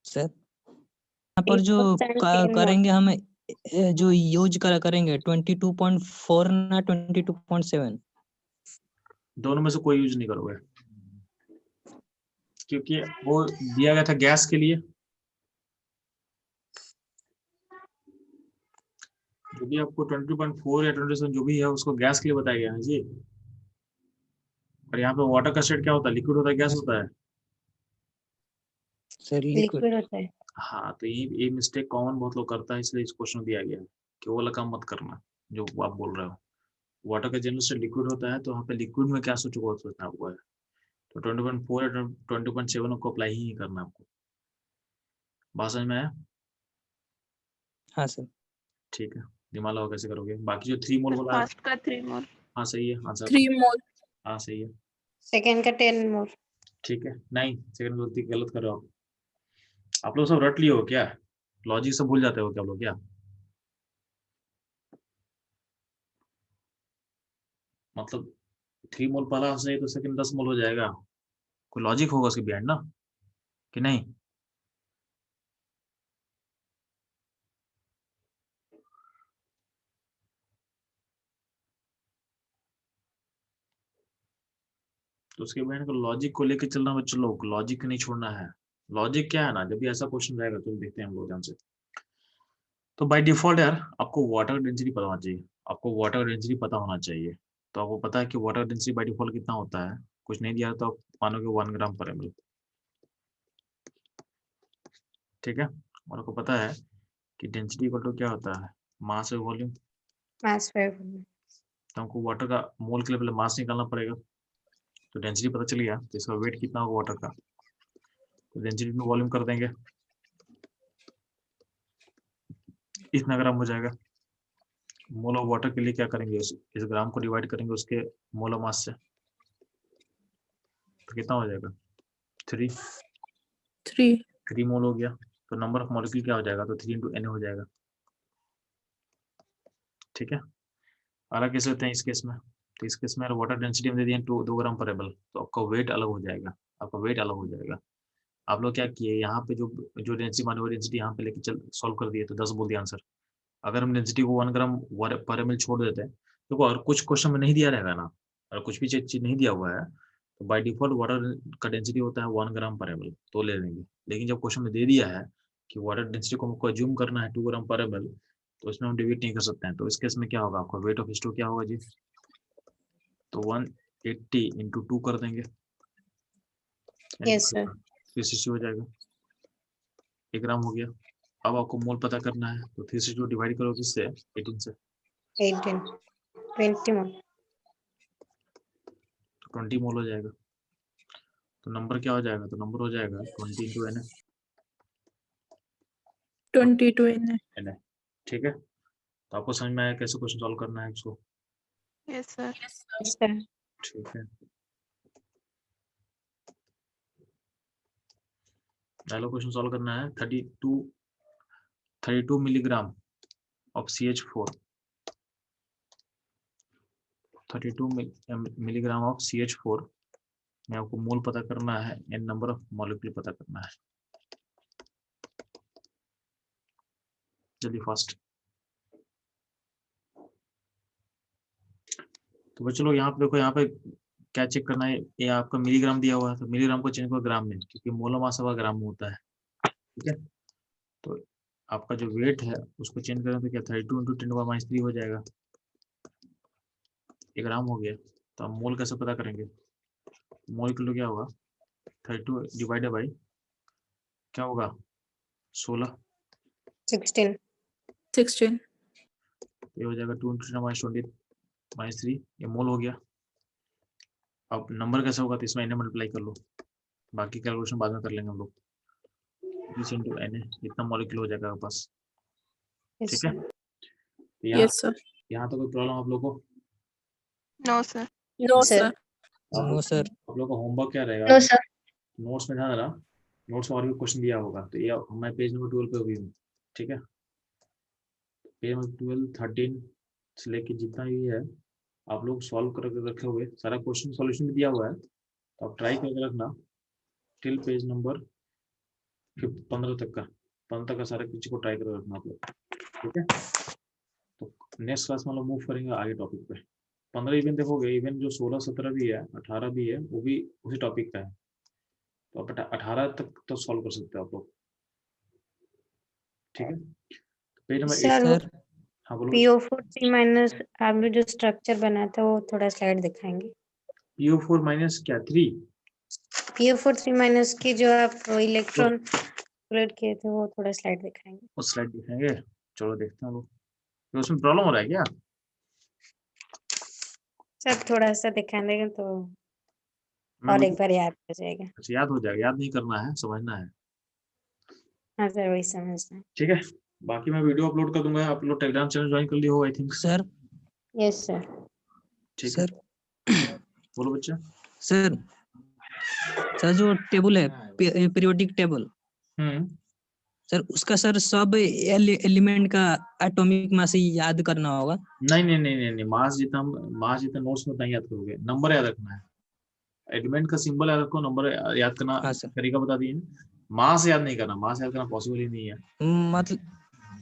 सर यहाँ पर जो 8% करेंगे हम जो यूज करेंगे 22.4 ना 22.7? दोनों में से कोई यूज नहीं करोगे, क्योंकि वो दिया गया था गैस के लिए। जो भी आपको 22.4 या 27 जो भी है उसको गैस के लिए बताया गया है जी। और यहाँ पे वाटर का स्टेट क्या होता है, लिक्विड होता है, गैस होता है? Sir liquid. liquid होता है। हाँ, तो ये मिस्टेक कॉमन बहुत लोग करता है, इसलिए इस क्वेश्चन में दिया गया है कि वो वाला काम मत करना जो आप बोल रहे हो। वाटर का जनरल स्टेट लिक्विड होता है, तो वहाँ पे लिक्विड में क्या सोचोगे वो सोचना हुआ है। तो 20.4 या 20.7 को अप्लाई ही नहीं करना आपको। बात समझ में आया? हाँ सर। ठीक है, दिमाग लगाओ कैसे करोगे। बाकी जो 3 मोल बोला है, First का 3 more. हाँ सही है आंसर। 3 more. हाँ सही है, Second का 10 more. ठीक है। नहीं, सेकंड गलती गलत कर रहे हो आप लोग सब रट लिए हो क्या, लॉजिक सब भूल जाते हो क्या आप लोग क्या? मतलब 3 मोल पहला सही तो सेकंड 10 मोल हो जाएगा, कोई लॉजिक होगा उसके बिहाइंड ना, कि नहीं? तो उसके बिहाइंड को लॉजिक को लेके चलना बच्चों लोग, लॉजिक नहीं छोड़ना है। लॉजिक क्या है ना, जब भी ऐसा क्वेश्चन रहेगा तो देखते हैं हम लोग ध्यान से। तो बाय डिफॉल्ट यार आपको वाटर डेंसिटी पता होना चाहिए, आपको वाटर डेंसिटी पता होना चाहिए। तो आपको पता है कि वाटर डेंसिटी बाय डिफॉल्ट कितना होता है, कुछ नहीं दिया तो आप मानोगे 1 ग्राम पर ml, ठीक है। और आपको पता है कि डेंसिटी इक्वल टू क्या होता है, मास और वॉल्यूम। Mass by volume. तो हमको वाटर का मोल के लिए पहले मास निकालना पड़ेगा, तो डेंसिटी पता चल गया, तो इसका वेट कितना होगा वाटर का, तो डेंसिटी में वॉल्यूम कर देंगे, इतना ग्राम हो जाएगा। मोल ऑफ वाटर के लिए क्या करेंगे, इस ग्राम को डिवाइड करेंगे उसके मोल ऑफ मास से, तो कितना हो जाएगा 3 3. मोल हो गया। तो नंबर ऑफ मॉलिक्यूल क्या हो जाएगा, तो 3 × Na हो जाएगा, ठीक है। अलग कैसे होते हैं इस केस में, तो इस केस में वाटर डेंसिटी हम दे दिए 2 ग्राम पर ml, तो आपका वेट अलग हो जाएगा, आपका वेट अलग हो जाएगा। आप लोग क्या किए, यहाँ पे जो डेंसिटी माने वो डेंसिटी यहाँ पे लेके चल सॉल्व कर दिए, तो 10 बोल दिया आंसर। अगर हम डेंसिटी को 1 ग्राम पर ml छोड़ देते हैं देखो अगर कुछ क्वेश्चन में नहीं दिया रहेगा ना, अगर कुछ भी चीज नहीं दिया हुआ है तो बाय डिफॉल्ट वाटर का डेंसिटी होता है 1 ग्राम पर एमएल, तो ले लेंगे। लेकिन जब क्वेश्चन में दे दिया है कि वाटर डेंसिटी को हमको अज्यूम करना है 2 ग्राम पर एमएल, तो इसमें हम डिवीट नहीं कर सकते हैं। तो इस केस में क्या होगा, आपका वेट ऑफ H2 क्या होगा जी, तो 180 इंटू 2 कर देंगे, Yes, sir. 360 हो जाएगा, 1 ग्राम हो गया। अब आपको मोल पता करना है, तो 360 डिवाइड करो किससे, 18 से, 18, 21. तो 20 मोल हो जाएगा। तो नंबर क्या हो जाएगा, तो नंबर हो जाएगा 20 इंटू एन 22 in है, ठीक है। तो आपको समझ में आया कैसे क्वेश्चन सॉल्व करना है इसको, Yes, sir. Yes, sir. ठीक है। पहला क्वेश्चन सॉल्व करना है 32 milligram of CH4, 32 milligram of CH4 में आपको मोल पता करना है, n नंबर ऑफ मॉलिक्यूल पता करना है। जल्दी फास्ट। तो बच्चों लोग यहाँ पे देखो, यहाँ पे क्या चेक करना है, ये आपका मिलीग्राम दिया हुआ है, तो मिलीग्राम को चेंज करो ग्राम में, क्योंकि मोलर मास हवा ग्राम में होता है, ठीक है। तो आपका जो वेट है उसको चेंज करें तो क्या 32 इंटू 10⁻³ हो जाएगा, 1 ग्राम हो गया। तो हम मोल कैसे पता करेंगे, मोल किलो क्या होगा, 32 डिवाइडेड बाई क्या होगा, 16, 16. 16. ये हो जाएगा 2 इंटू 10⁻³ ये मोल हो गया। अब नंबर कैसे होगा, तो इसमें Na मल्टीप्लाई कर लो, बाकी कैलकुलेशन बाद में कर लेंगे हम लोग। 20 इंटू Na इतना मॉलिक्यूल हो जाएगा आपके पास, Yes, ठीक है। sir. तो यहाँ Yes, sir. यहाँ तो कोई प्रॉब्लम आप लोगों को, No, sir. No, Sir. sir. No sir. आप लोग का होमवर्क क्या रहेगा, No, sir. नोट्स में ध्यान देना, नोट्स में और भी क्वेश्चन दिया होगा, तो ये मैं पेज नंबर 12 पे होगी, ठीक है। पेज नंबर 12, 13 से लेके जितना भी है आप लोग सॉल्व करके रखे हुए, सारा क्वेश्चन सॉल्यूशन भी दिया हुआ है, तो आप ट्राई करके रखना टिल पेज नंबर 15 तक का, 15 तक का सारा चीज को ट्राई करके रखना आप लोग, ठीक है। तो नेक्स्ट क्लास में हम लोग मूव करेंगे आगे टॉपिक पे। 15 इवेंट देखोगे, इवेंट जो 16, 17 भी है, 18 भी है, वो भी उसी टॉपिक का है, तो आप 18 तक तो सॉल्व कर सकते हो आप लोग, ठीक है। पेज नंबर 8, Sir, वो सर हाँ बोलो। PO4 माइनस आपने जो स्ट्रक्चर बनाया था वो थोड़ा स्लाइड दिखाएंगे। PO4 माइनस क्या 3, PO4 माइनस की जो आप इलेक्ट्रॉन कैलकुलेट किए थे वो थोड़ा स्लाइड दिखाएंगे। उस स्लाइड दिखाएंगे, चलो देखते हैं लोग, तो उसमें प्रॉब्लम हो रहा है क्या, सर थोड़ा सा दिखाएंगे तो मैं और एक बार याद हो जाएगा। अच्छा याद हो जाएगा, याद नहीं करना है, समझना है, हाँ सर, वही समझना है। ठीक है। बाकी मैं वीडियो अपलोड कर दूंगा, आप लोग टेलीग्राम चैनल ज्वाइन कर लिए हो I think, sir. Yes sir. ठीक है। सर बोलो बच्चा। सर सर जो टेबल है पीरियोडिक टेबल, सर उसका सर सब एलिमेंट का एटॉमिक मास याद करना होगा। नहीं, मास जितना नोट्स में उतना ही याद करोगे, नंबर याद रखना है, एलिमेंट का सिंबल याद रखो, नंबर याद करना हाँ सर। तरीका बता दिए, मास याद नहीं करना, मास याद करना पॉसिबल ही नहीं है।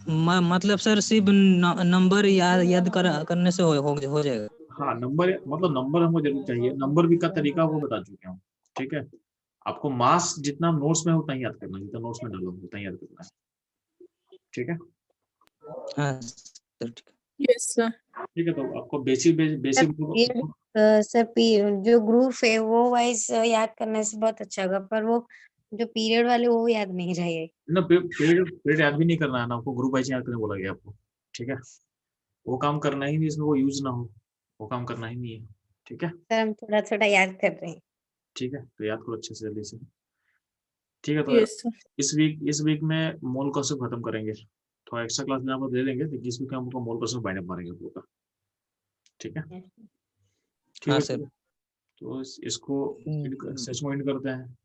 मतलब सर सिर्फ नंबर याद करने से हो जाएगा। हाँ नंबर, मतलब नंबर हमको जरूर चाहिए, नंबर भी का तरीका वो बता चुके हैं, ठीक है। आपको मास जितना नोट्स में उतना ही याद करना, जितना नोट्स में डालो उतना ही याद करना है, ठीक है। हाँ सर ठीक है। Yes, sir. ठीक है, तो आपको बेसिक सर जो ग्रुप है वो वाइज याद करने से बहुत अच्छा होगा, पर वो जो पीरियड वाले वो याद नहीं रहेगा। ना पीरियड याद भी नहीं करना है ना, आपको ग्रुप वाइज याद करने बोला गया आपको, ठीक है। वो काम करना ही नहीं, इसमें वो यूज ना हो, वो काम करना ही नहीं है, ठीक है। सर हम थोड़ा थोड़ा याद कर रहे हैं। ठीक है, तो याद करो अच्छे से जल्दी से, ठीक है। तो Yes, sir. इस वीक में मोल कॉन्सेप्ट खत्म करेंगे, थोड़ा एक्स्ट्रा क्लास में आपको दे देंगे, लेकिन इस वीक हमको मोल कॉन्सेप्ट बाइंड अप मारेंगे आप लोग का, ठीक है। ठीक हाँ है, सर। तो इसको सच में एंड करते हैं।